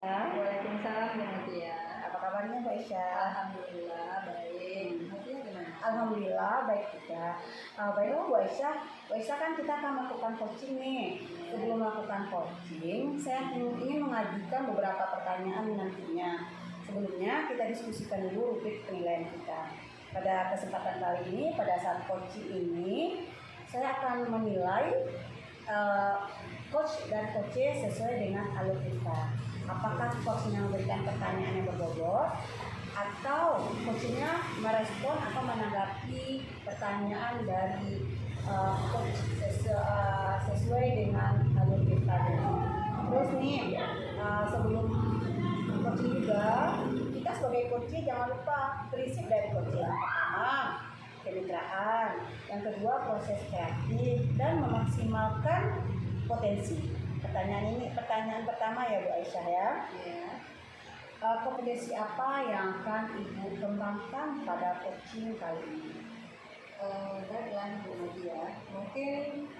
Waalaikumsalam Bu Mutia. Apa kabarnya Bu Aisyah? Alhamdulillah baik. Mutia gimana? Alhamdulillah baik juga. Baiklah Bu Aisyah kan kita akan melakukan coaching nih. Sebelum melakukan coaching, saya ingin mengajukan beberapa pertanyaan nantinya. Sebelumnya kita diskusikan dulu rubrik penilaian kita. Pada kesempatan kali ini, pada saat coaching ini, saya akan menilai coach dan coach sesuai dengan alur kita. Apakah coachnya memberikan pertanyaan yang berbobot atau coachnya merespon atau menanggapi pertanyaan dari coach sesuai dengan alur kita. Terus nih sebelum coaching juga kita sebagai coach jangan lupa prinsip dari coaching. Yang pertama kemitraan, yang kedua proses kreatif dan memaksimalkan potensi. Pertanyaan pertama ya Bu Aisyah ya. Kompetensi apa yang akan Ibu kembangkan pada coaching kali ini? Baiklah Bu Mutia, mungkin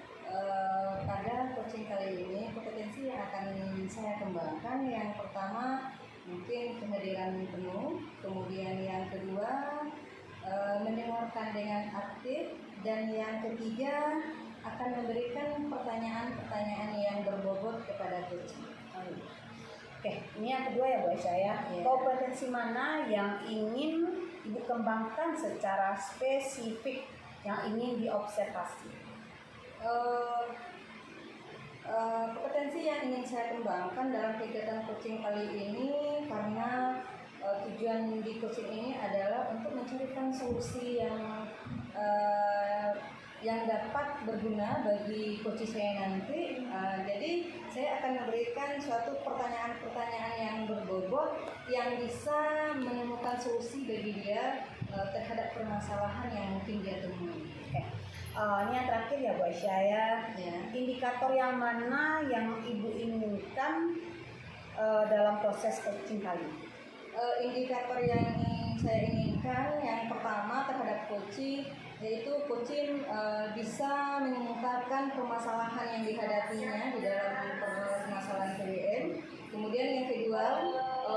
pada coaching kali ini kompetensi yang akan saya kembangkan yang pertama mungkin kehadiran penuh, kemudian yang kedua mendengarkan dengan aktif, dan yang ketiga akan memberikan pertanyaan-pertanyaan yang berbobot kepada coaching. Oke, ini yang kedua ya Bu Aisyah ya. Kompetensi mana yang ingin Ibu kembangkan secara spesifik yang ingin diobservasi? Kompetensi yang ingin saya kembangkan dalam kegiatan coaching kali ini karena tujuan di coaching ini adalah untuk mencarikan solusi yang dapat berguna bagi coach saya nanti. Jadi saya akan memberikan suatu pertanyaan-pertanyaan yang berbobot yang bisa menemukan solusi bagi dia terhadap permasalahan yang mungkin dia temui. Ini yang terakhir ya Bu Aisyah ya. Indikator yang mana yang Ibu inginkan dalam proses coaching kali ini? Indikator yang saya inginkan yang pertama terhadap coaching yaitu coaching bisa mengungkapkan permasalahan yang dihadapinya di dalam permasalahan PBM. Kemudian yang kedua,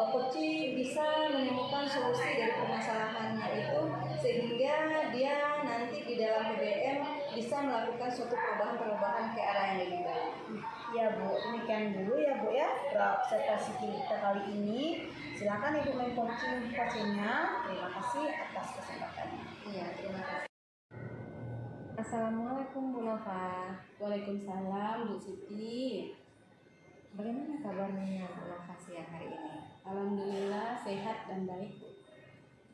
coaching bisa menemukan solusi dari permasalahannya itu sehingga dia nanti di dalam PBM bisa melakukan suatu perubahan-perubahan ke arah yang lebih baik. Ya Bu, demikian dulu ya Bu ya observasi kita kali ini. Silakan Ibu main coachingnya. Terima kasih atas kesempatannya. Iya, terima kasih. Assalamualaikum Bu Nova. Waalaikumsalam Bu Siti. Bagaimana kabarnya Bu Nova siang hari ini? Alhamdulillah sehat dan baik Bu.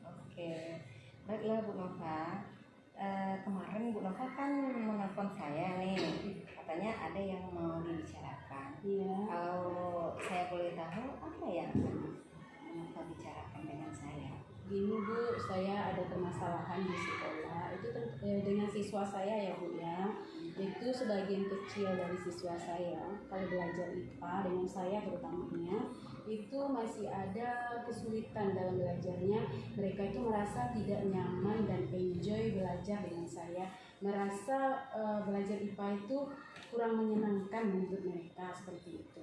Oke, baiklah Bu Nova. Kemarin Bu Nova kan menelpon saya nih, katanya ada yang mau dibicarakan. Iya. Kalau saya boleh tahu apa yang akan Bu Nova bicarakan dengan saya? Gini Bu, saya ada permasalahan di sekolah itu dengan siswa saya ya Bu ya. Itu sebagian kecil dari siswa saya kalau belajar IPA dengan saya terutamanya itu masih ada kesulitan dalam belajarnya. Mereka itu merasa tidak nyaman dan enjoy belajar dengan saya, merasa belajar IPA itu kurang menyenangkan menurut mereka, seperti itu.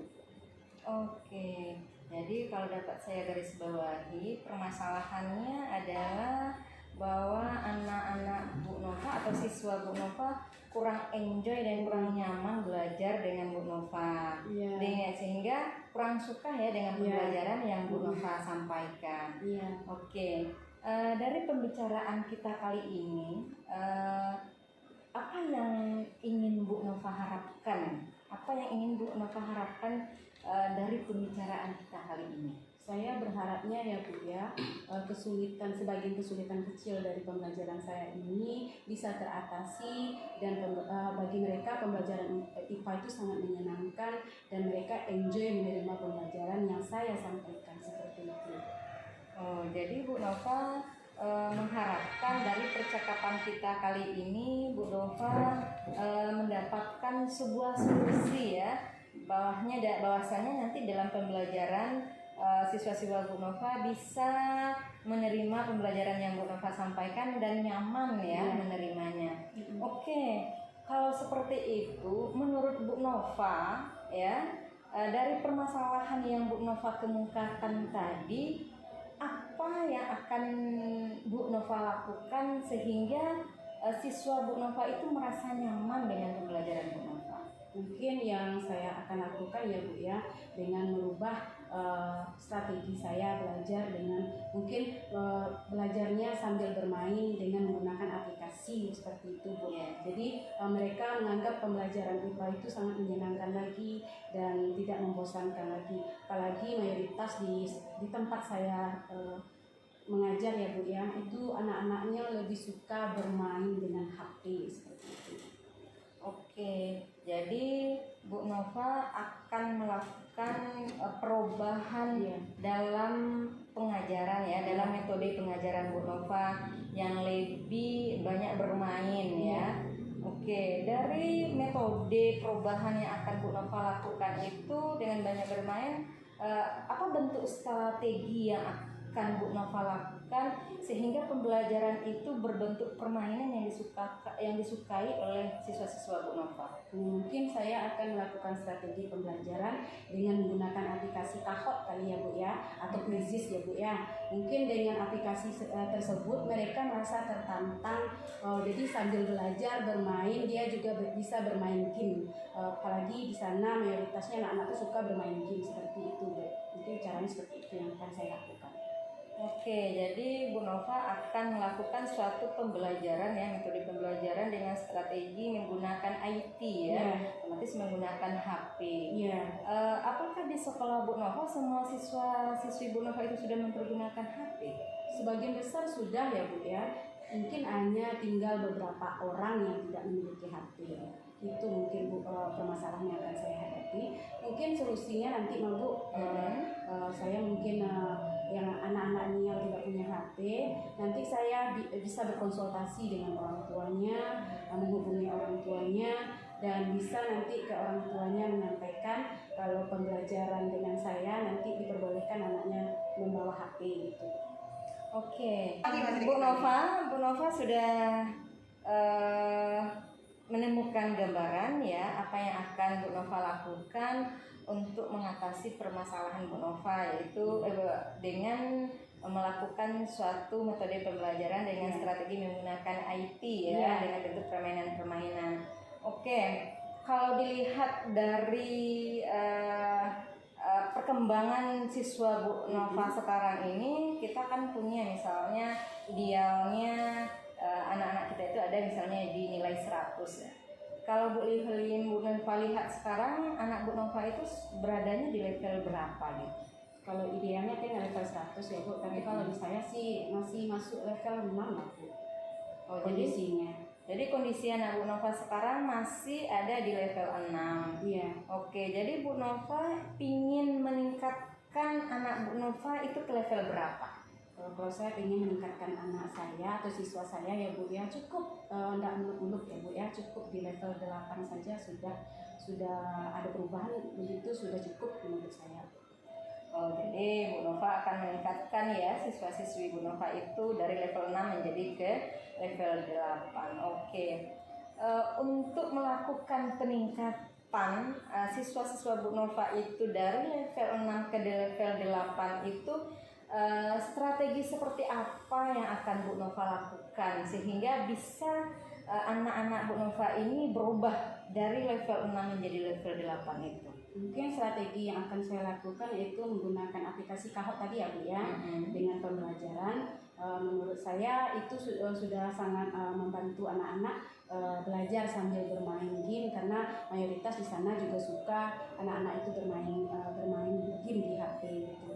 Oke, jadi kalau dapat saya garis bawahi, permasalahannya adalah bahwa anak-anak Bu Nova atau siswa Bu Nova kurang enjoy dan kurang nyaman belajar dengan Bu Nova. Iya. Sehingga kurang suka ya dengan pembelajaran yang Bu Nova sampaikan. Iya. Oke, dari pembicaraan kita kali ini, apa yang ingin Bu Nova harapkan? Apa yang ingin Bu Nova harapkan dari pembicaraan kita kali ini? Saya berharapnya ya Bu ya, sebagian kesulitan kecil dari pembelajaran saya ini bisa teratasi, dan bagi mereka pembelajaran IPA itu sangat menyenangkan dan mereka enjoy menerima pembelajaran yang saya sampaikan, seperti itu. Oh, jadi Bu Nova mengharapkan dari percakapan kita kali ini Bu Nova mendapatkan sebuah solusi ya, bahwasanya nanti dalam pembelajaran siswa-siswa Bu Nova bisa menerima pembelajaran yang Bu Nova sampaikan dan nyaman ya menerimanya. Oke, kalau seperti itu menurut Bu Nova ya, dari permasalahan yang Bu Nova kemukakan tadi, apa yang akan Bu Nova lakukan sehingga siswa Bu Nova itu merasa nyaman dengan pembelajaran Bu Nova? Mungkin yang saya akan lakukan ya Bu ya, dengan merubah strategi saya belajar, dengan mungkin belajarnya sambil bermain dengan menggunakan aplikasi, seperti itu Bu. Jadi mereka menganggap pembelajaran IPA itu sangat menyenangkan lagi dan tidak membosankan lagi. Apalagi mayoritas di tempat saya mengajar ya Bu ya, itu anak-anaknya lebih suka bermain dengan HP, seperti itu. Oke, jadi Bu Nova akan melakukan perubahan dalam pengajaran ya, dalam metode pengajaran Bu Nova yang lebih banyak bermain ya. Oke, dari metode perubahan yang akan Bu Nova lakukan itu dengan banyak bermain, apa bentuk strategi yang akan Bu Nova lakukan sehingga pembelajaran itu berbentuk permainan yang disukai oleh siswa-siswa Bu Nova? Mungkin saya akan melakukan strategi pembelajaran dengan menggunakan aplikasi Kahot kali ya Bu ya, atau Quizizz ya Bu ya. Mungkin dengan aplikasi tersebut mereka merasa tertantang, jadi sambil belajar bermain dia juga bisa bermain game. Apalagi di sana mayoritasnya anak-anak itu suka bermain game, seperti itu Bu. Mungkin caranya seperti itu yang akan saya lakukan. Oke, jadi Bu Nova akan melakukan suatu pembelajaran ya, metode pembelajaran dengan strategi menggunakan IT ya, otomatis menggunakan HP. Apakah di sekolah Bu Nova semua siswa-siswi Bu Nova itu sudah mempergunakan HP? Sebagian besar sudah ya Bu ya. Mungkin hanya tinggal beberapa orang yang tidak memiliki HP. Itu mungkin Bu, permasalahan yang akan saya hadapi. Mungkin solusinya nanti Bu, saya mungkin yang anak-anak ini yang tidak punya HP, nanti saya bisa berkonsultasi dengan orang tuanya, menghubungi orang tuanya, dan bisa nanti ke orang tuanya menyampaikan kalau pembelajaran dengan saya nanti diperbolehkan anaknya membawa HP gitu. Oke, Bu Nova sudah menemukan gambaran ya apa yang akan Bu Nova lakukan untuk mengatasi permasalahan Bu Nova, yaitu dengan melakukan suatu metode pembelajaran dengan strategi menggunakan IT ya, dengan bentuk permainan-permainan. Oke, kalau dilihat dari perkembangan siswa Bu Nova sekarang ini, kita kan punya misalnya idealnya anak-anak kita itu ada misalnya di nilai 100 ya. Kalau Bu Nova lihat sekarang anak Bu Nova itu beradanya di level berapa gitu? Kalau idealnya kan level 100 ya Bu, tapi kalau di saya sih masih masuk level 6 lah Bu. Kondisinya. Jadi kondisi anak Bu Nova sekarang masih ada di level 6. Iya. Oke, jadi Bu Nova ingin meningkatkan anak Bu Nova itu ke level berapa? Kalau saya ingin meningkatkan anak saya atau siswa saya ya Bu ya, cukup enggak muluk-muluk ya Bu ya, cukup di level 8 saja sudah ada perubahan, begitu sudah cukup menurut saya. Oh, Nova akan meningkatkan ya siswa-siswi Bu Nova itu dari level 6 menjadi ke level 8. Oke. Untuk melakukan peningkatan siswa-siswa Bu Nova itu dari level 6 ke level 8 itu strategi seperti apa yang akan Bu Nova lakukan sehingga bisa anak-anak Bu Nova ini berubah dari level 6 menjadi level 8 itu? Mungkin strategi yang akan saya lakukan yaitu menggunakan aplikasi Kahoot tadi ya Bu ya, dengan pembelajaran. Menurut saya itu sudah sangat membantu anak-anak belajar sambil bermain game, karena mayoritas di sana juga suka anak-anak itu bermain game di HP gitu.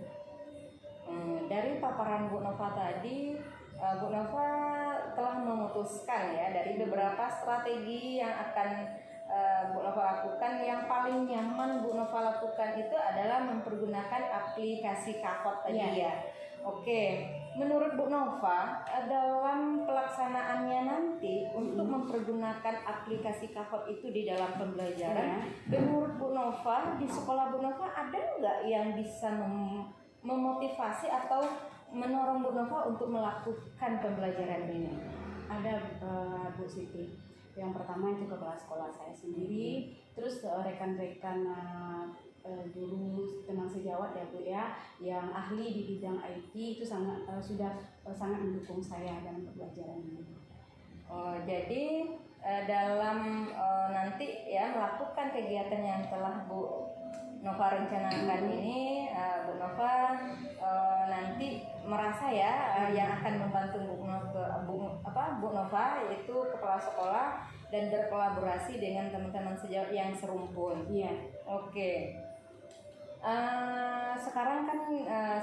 Dari paparan Bu Nova tadi, Bu Nova telah memutuskan ya dari beberapa strategi yang akan Bu Nova lakukan, yang paling nyaman Bu Nova lakukan itu adalah mempergunakan aplikasi Kahoot tadi ya. Oke, menurut Bu Nova dalam pelaksanaannya nanti untuk mempergunakan aplikasi Kahoot itu di dalam pembelajaran, menurut Bu Nova di sekolah Bu Nova ada nggak yang bisa memotivasi atau mendorong Bu Nova untuk melakukan pembelajaran ini? Ada Bu Siti. Yang pertama itu kepala sekolah saya sendiri, terus rekan-rekan guru teman sejawat ya Bu ya, yang ahli di bidang IT itu sudah sangat mendukung saya dalam pembelajaran ini. Jadi dalam nanti ya melakukan kegiatan yang telah Bu Nova rencanakan ini, Bu Nova nanti merasa ya yang akan membantu Bu Nova yaitu kepala sekolah dan berkolaborasi dengan teman-teman sejawat yang serumpun. Iya. Oke. Sekarang kan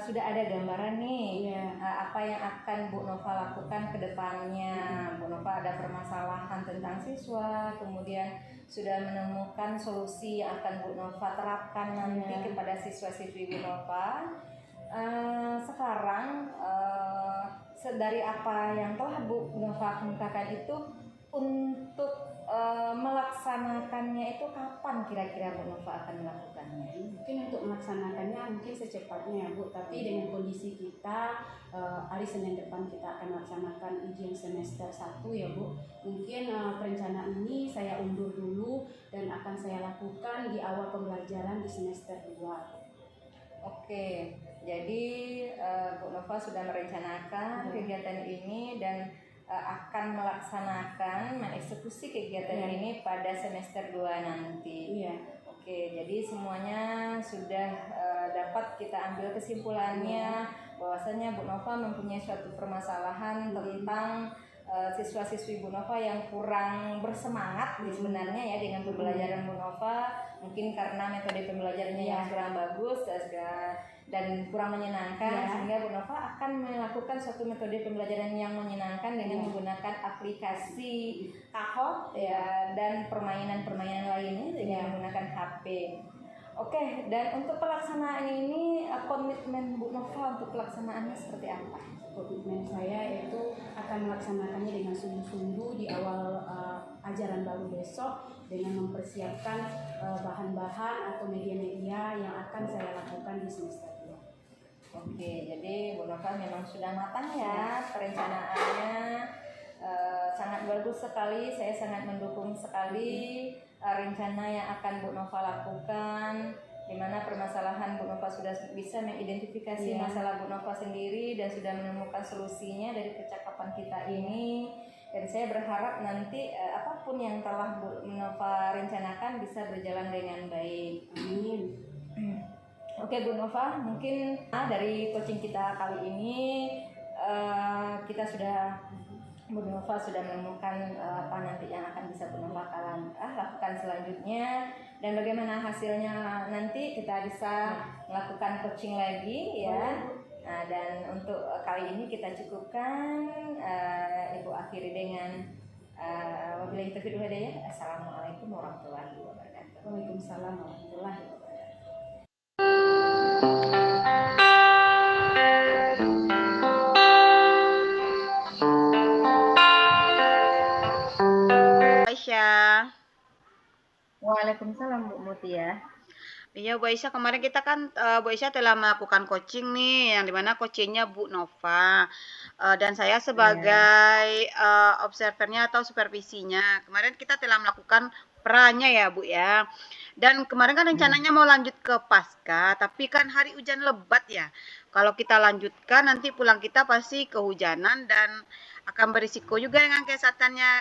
sudah ada gambaran nih apa yang akan Bu Nova lakukan ke depannya. Bu Nova ada permasalahan tentang siswa, kemudian sudah menemukan solusi yang akan Bu Nova terapkan nanti kepada siswa-siswi Bu Nova. Sekarang dari apa yang telah Bu Nova kemukakan itu, untuk melaksanakannya itu kapan kira-kira Bu Nova akan melakukannya? Mungkin untuk melaksanakannya mungkin secepatnya ya Bu, tapi dengan kondisi kita hari Senin depan kita akan melaksanakan ujian semester 1 ya Bu. Mungkin perencanaan ini saya undur dulu dan akan saya lakukan di awal pembelajaran di semester 2. Oke, jadi Bu Nova sudah merencanakan kegiatan ini dan akan melaksanakan mengeksekusi kegiatan ini pada semester 2 nanti. Iya. Oke, jadi semuanya sudah dapat kita ambil kesimpulannya bahwasanya Bu Nova mempunyai suatu permasalahan tentang siswa-siswi Bu Nova yang kurang bersemangat sebenarnya ya dengan pembelajaran Bu Nova, mungkin karena metode pembelajarannya yang kurang bagus dan kurang menyenangkan, sehingga Bu Nova akan melakukan suatu metode pembelajaran yang menyenangkan dengan menggunakan aplikasi Kahoot dan permainan-permainan lainnya dengan menggunakan HP. Oke, dan untuk pelaksanaan ini komitmen Bu Nova untuk pelaksanaannya seperti apa? Komitmen saya itu akan melaksanakannya dengan sungguh-sungguh di awal ajaran baru besok, dengan mempersiapkan bahan-bahan atau media-media yang akan saya lakukan di semester 2. Oke, jadi Bu Nova memang sudah matang ya perencanaannya, sangat bagus sekali. Saya sangat mendukung sekali rencana yang akan Bu Nova lakukan, di mana permasalahan Bu Nova sudah bisa mengidentifikasi masalah Bu Nova sendiri dan sudah menemukan solusinya dari percakapan kita ini. Dan saya berharap nanti apapun yang telah Bu Nova rencanakan bisa berjalan dengan baik. Amin. Oke Bu Nova, mungkin dari coaching kita kali ini Bu Nova sudah menemukan apa nanti yang akan bisa Bu Nova lakukan selanjutnya, dan bagaimana hasilnya nanti kita bisa melakukan coaching lagi ya. Nah, dan untuk kali ini kita cukupkan, Ibu akhiri dengan wabillahi taufiq wal hidayah. Assalamualaikum warahmatullahi wabarakatuh. Waalaikumsalam warahmatullahi wabarakatuh. Aisyah. Waalaikumsalam Bu Mutia. Iya Bu Aisyah, kemarin kita kan Bu Aisyah telah melakukan coaching nih, yang dimana coachingnya Bu Nova. Dan saya sebagai observernya atau supervisinya. Kemarin kita telah melakukan perannya ya Bu ya. Dan kemarin kan rencananya mau lanjut ke pasca, tapi kan hari hujan lebat ya. Kalau kita lanjutkan nanti pulang kita pasti kehujanan dan akan berisiko juga dengan kesehatannya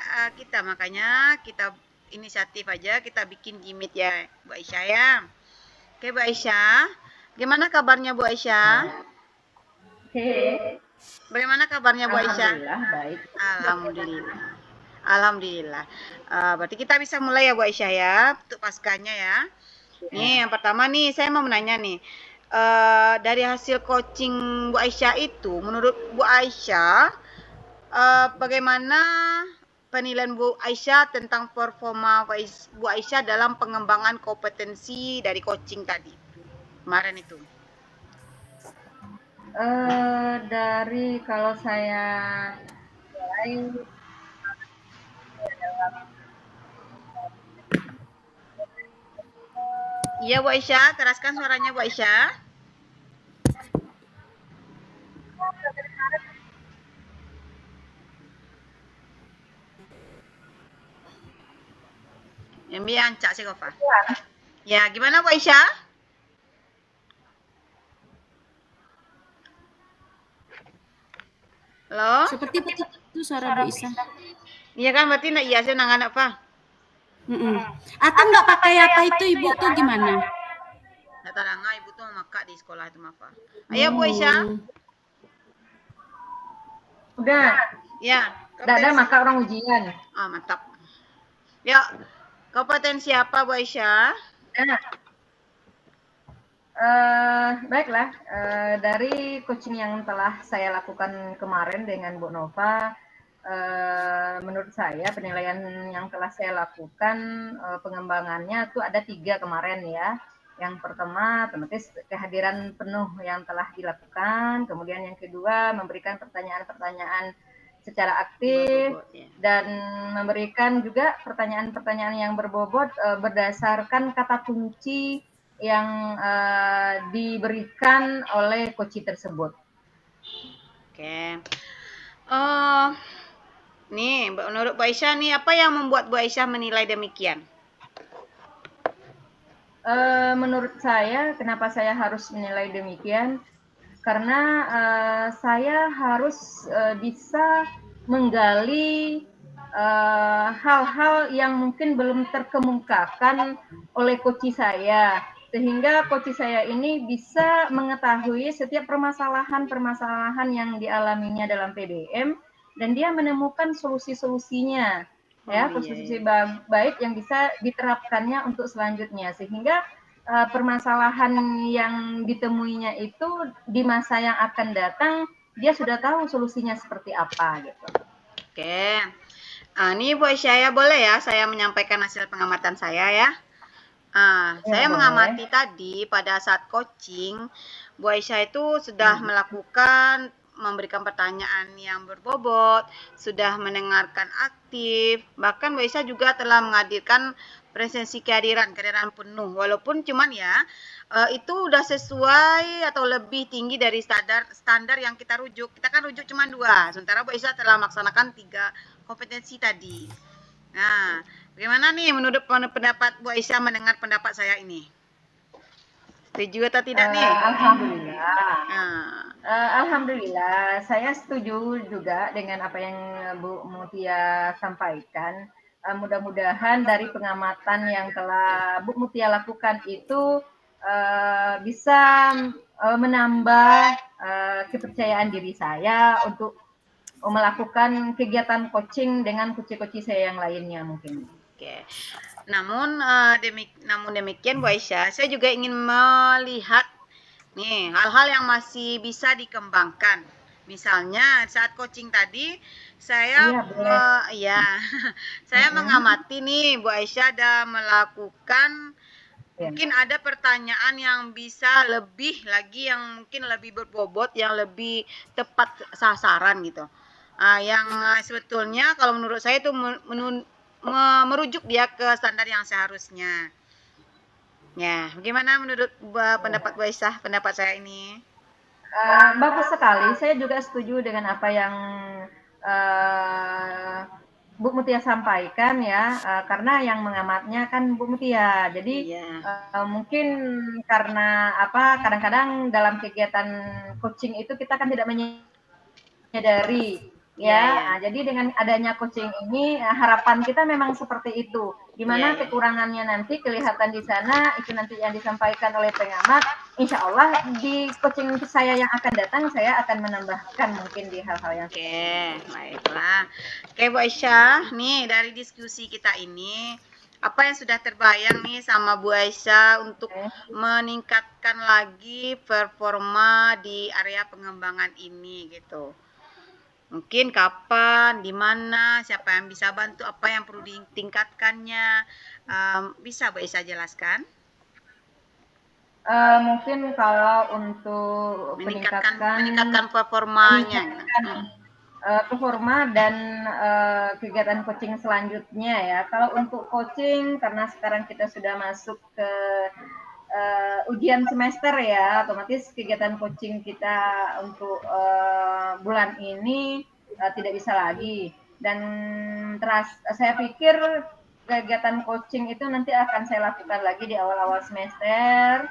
kita. Makanya kita inisiatif aja, kita bikin gimmick ya Bu Aisyah ya. Oke Bu Aisyah, gimana kabarnya Bu Aisyah? Oke, Bagaimana kabarnya Bu Aisyah? alhamdulillah baik. Alhamdulillah. Alhamdulillah. Berarti kita bisa mulai ya Bu Aisyah ya untuk paskanya ya. Nih yang pertama nih saya mau menanya nih. Dari hasil coaching Bu Aisyah itu, menurut Bu Aisyah, bagaimana penilaian Bu Aisyah tentang performa Bu Aisyah dalam pengembangan kompetensi dari coaching tadi kemarin itu? Dari kalau saya mulai Iya Bu Aisyah, teraskan suaranya Bu Aisyah. Yang ancak sih Kofa. Ya, gimana Bu Aisyah? Halo? Seperti itu suara Bu Isa. Iya kan berarti nak iya saya nangan apa? Atau nggak pakai apa itu Ibu tuh gimana? Nggak taranga ibu tuh mamak di sekolah itu apa? Ayo Bu Aisyah. udah Ya. tidak ada maka orang ujian. Mantap. Ya, kompetensi apa Bu Aisyah? Baiklah, dari coaching yang telah saya lakukan kemarin dengan Bu Nova, menurut saya penilaian yang telah saya lakukan pengembangannya itu ada 3 kemarin ya. Yang pertama, otomatis kehadiran penuh yang telah dilakukan. Kemudian yang kedua, memberikan pertanyaan-pertanyaan secara aktif dan memberikan juga pertanyaan-pertanyaan yang berbobot berdasarkan kata kunci yang diberikan oleh coach tersebut. Oke. Nih, menurut Bu Aisyah nih apa yang membuat Bu Aisyah menilai demikian? Menurut saya, kenapa saya harus menilai demikian? Karena saya harus bisa menggali hal-hal yang mungkin belum terkemukakan oleh coach saya, sehingga coach saya ini bisa mengetahui setiap permasalahan-permasalahan yang dialaminya dalam PBM dan dia menemukan solusi-solusinya. Ya, solusi baik yang bisa diterapkannya untuk selanjutnya, sehingga permasalahan yang ditemuinya itu di masa yang akan datang dia sudah tahu solusinya seperti apa gitu. Oke. Ini Bu Aisyah ya, boleh ya saya menyampaikan hasil pengamatan saya ya. Saya mengamati tadi pada saat coaching, Bu Aisyah itu sudah melakukan memberikan pertanyaan yang berbobot, sudah mendengarkan aktif, bahkan Bu Aisyah juga telah menghadirkan presensi kehadiran penuh, walaupun cuman ya itu udah sesuai atau lebih tinggi dari standar yang kita rujuk. Kita kan rujuk cuma 2, sementara Bu Aisyah telah melaksanakan 3 kompetensi tadi. Nah, bagaimana nih menurut pendapat Bu Aisyah mendengar pendapat saya ini? Setuju atau tidak nih? Alhamdulillah. Alhamdulillah, saya setuju juga dengan apa yang Bu Mutia sampaikan. Mudah-mudahan dari pengamatan yang telah Bu Mutia lakukan itu bisa menambah kepercayaan diri saya untuk melakukan kegiatan coaching dengan coach-coach saya yang lainnya mungkin. Oke. Namun demikian Bu Aisyah, saya juga ingin melihat nih hal-hal yang masih bisa dikembangkan. Misalnya saat coaching tadi saya saya mengamati nih Bu Aisyah ada melakukan mungkin ada pertanyaan yang bisa lebih lagi, yang mungkin lebih berbobot, yang lebih tepat sasaran gitu. Yang sebetulnya kalau menurut saya itu merujuk dia ke standar yang seharusnya. Ya, bagaimana menurut pendapat Bu Aisyah, pendapat saya ini? Bagus sekali. Saya juga setuju dengan apa yang Bu Mutia sampaikan ya, karena yang mengamatnya kan Bu Mutia. Jadi Iya. mungkin karena apa, kadang-kadang dalam kegiatan coaching itu kita kan tidak menyadari Iya, ya. iya. Jadi dengan adanya coaching ini harapan kita memang seperti itu. Di Iya, mana iya. kekurangannya nanti kelihatan di sana, itu nanti yang disampaikan oleh pengamat. Insya Allah di coaching saya yang akan datang, saya akan menambahkan mungkin di hal-hal yang Oke, baiklah. Oke, Bu Aisyah, nih dari diskusi kita ini, apa yang sudah terbayang nih sama Bu Aisyah untuk meningkatkan lagi performa di area pengembangan ini gitu. Mungkin kapan, di mana, siapa yang bisa bantu, apa yang perlu ditingkatkannya. Bisa Bu Aisyah jelaskan? mungkin kalau untuk Meningkatkan performanya. performa dan kegiatan coaching selanjutnya ya. Kalau untuk coaching, karena sekarang kita sudah masuk ke ujian semester ya, otomatis kegiatan coaching kita untuk bulan ini tidak bisa lagi. Dan saya pikir kegiatan coaching itu nanti akan saya lakukan lagi di awal-awal semester.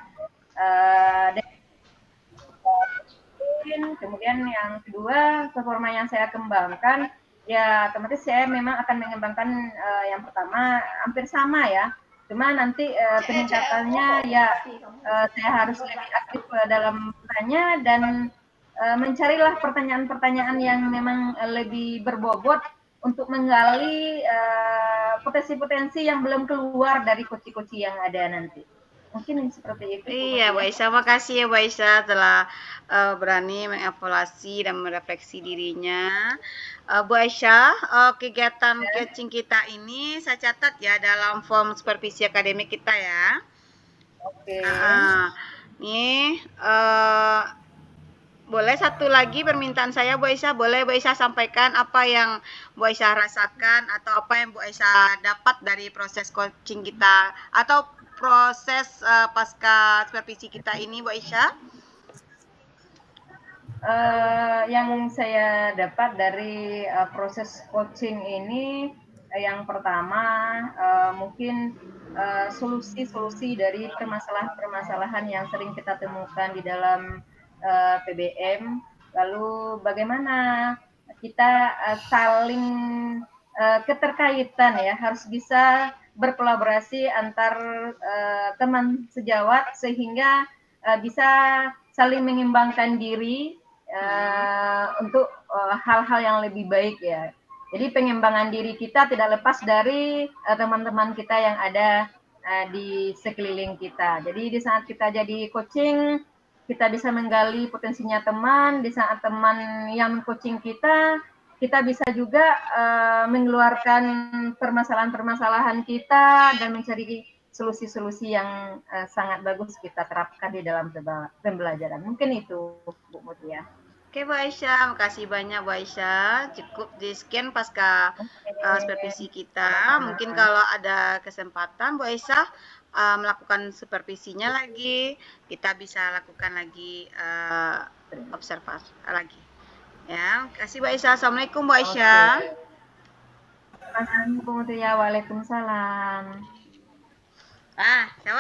Kemudian yang kedua, performa yang saya kembangkan, ya otomatis saya memang akan mengembangkan yang pertama hampir sama ya. Cuma nanti peningkatannya ya saya harus lebih aktif dalam bertanya dan mencarilah pertanyaan-pertanyaan yang memang lebih berbobot untuk menggali potensi-potensi yang belum keluar dari coach-coach yang ada nanti. Mungkin seperti itu. Iya, Bu Aisyah, makasih ya Bu Aisyah telah berani mengevaluasi dan merefleksi dirinya. Bu Aisyah, kegiatan coaching kita ini saya catat ya dalam form supervisi akademik kita ya. Oke. Nih, boleh satu lagi permintaan saya Bu Aisyah, boleh Bu Aisyah sampaikan apa yang Bu Aisyah rasakan atau apa yang Bu Aisyah dapat dari proses coaching kita atau proses pasca supervisi kita ini Bu Aisyah? Yang saya dapat dari proses coaching ini, yang pertama mungkin solusi-solusi dari permasalahan-permasalahan yang sering kita temukan di dalam PBM, lalu bagaimana kita saling keterkaitan ya, harus bisa berkolaborasi antar teman sejawat sehingga bisa saling mengembangkan diri untuk hal-hal yang lebih baik ya. Jadi pengembangan diri kita tidak lepas dari teman-teman kita yang ada di sekeliling kita. Jadi di saat kita jadi coaching, kita bisa menggali potensinya teman. Di saat teman yang coaching kita bisa juga mengeluarkan permasalahan-permasalahan kita dan mencari solusi-solusi yang sangat bagus kita terapkan di dalam pembelajaran. Mungkin itu, Bu Mutia. Oke Bu Aisyah, makasih banyak Bu Aisyah. Cukup di scan pasca supervisi kita. Mungkin kalau ada kesempatan Bu Aisyah melakukan supervisinya lagi, kita bisa lakukan lagi observasi lagi. Ya, kasih Bu Aisyah. Assalamualaikum Bu Aisyah. Terima kasih Bu Mutia. Waalaikumsalam. Siapa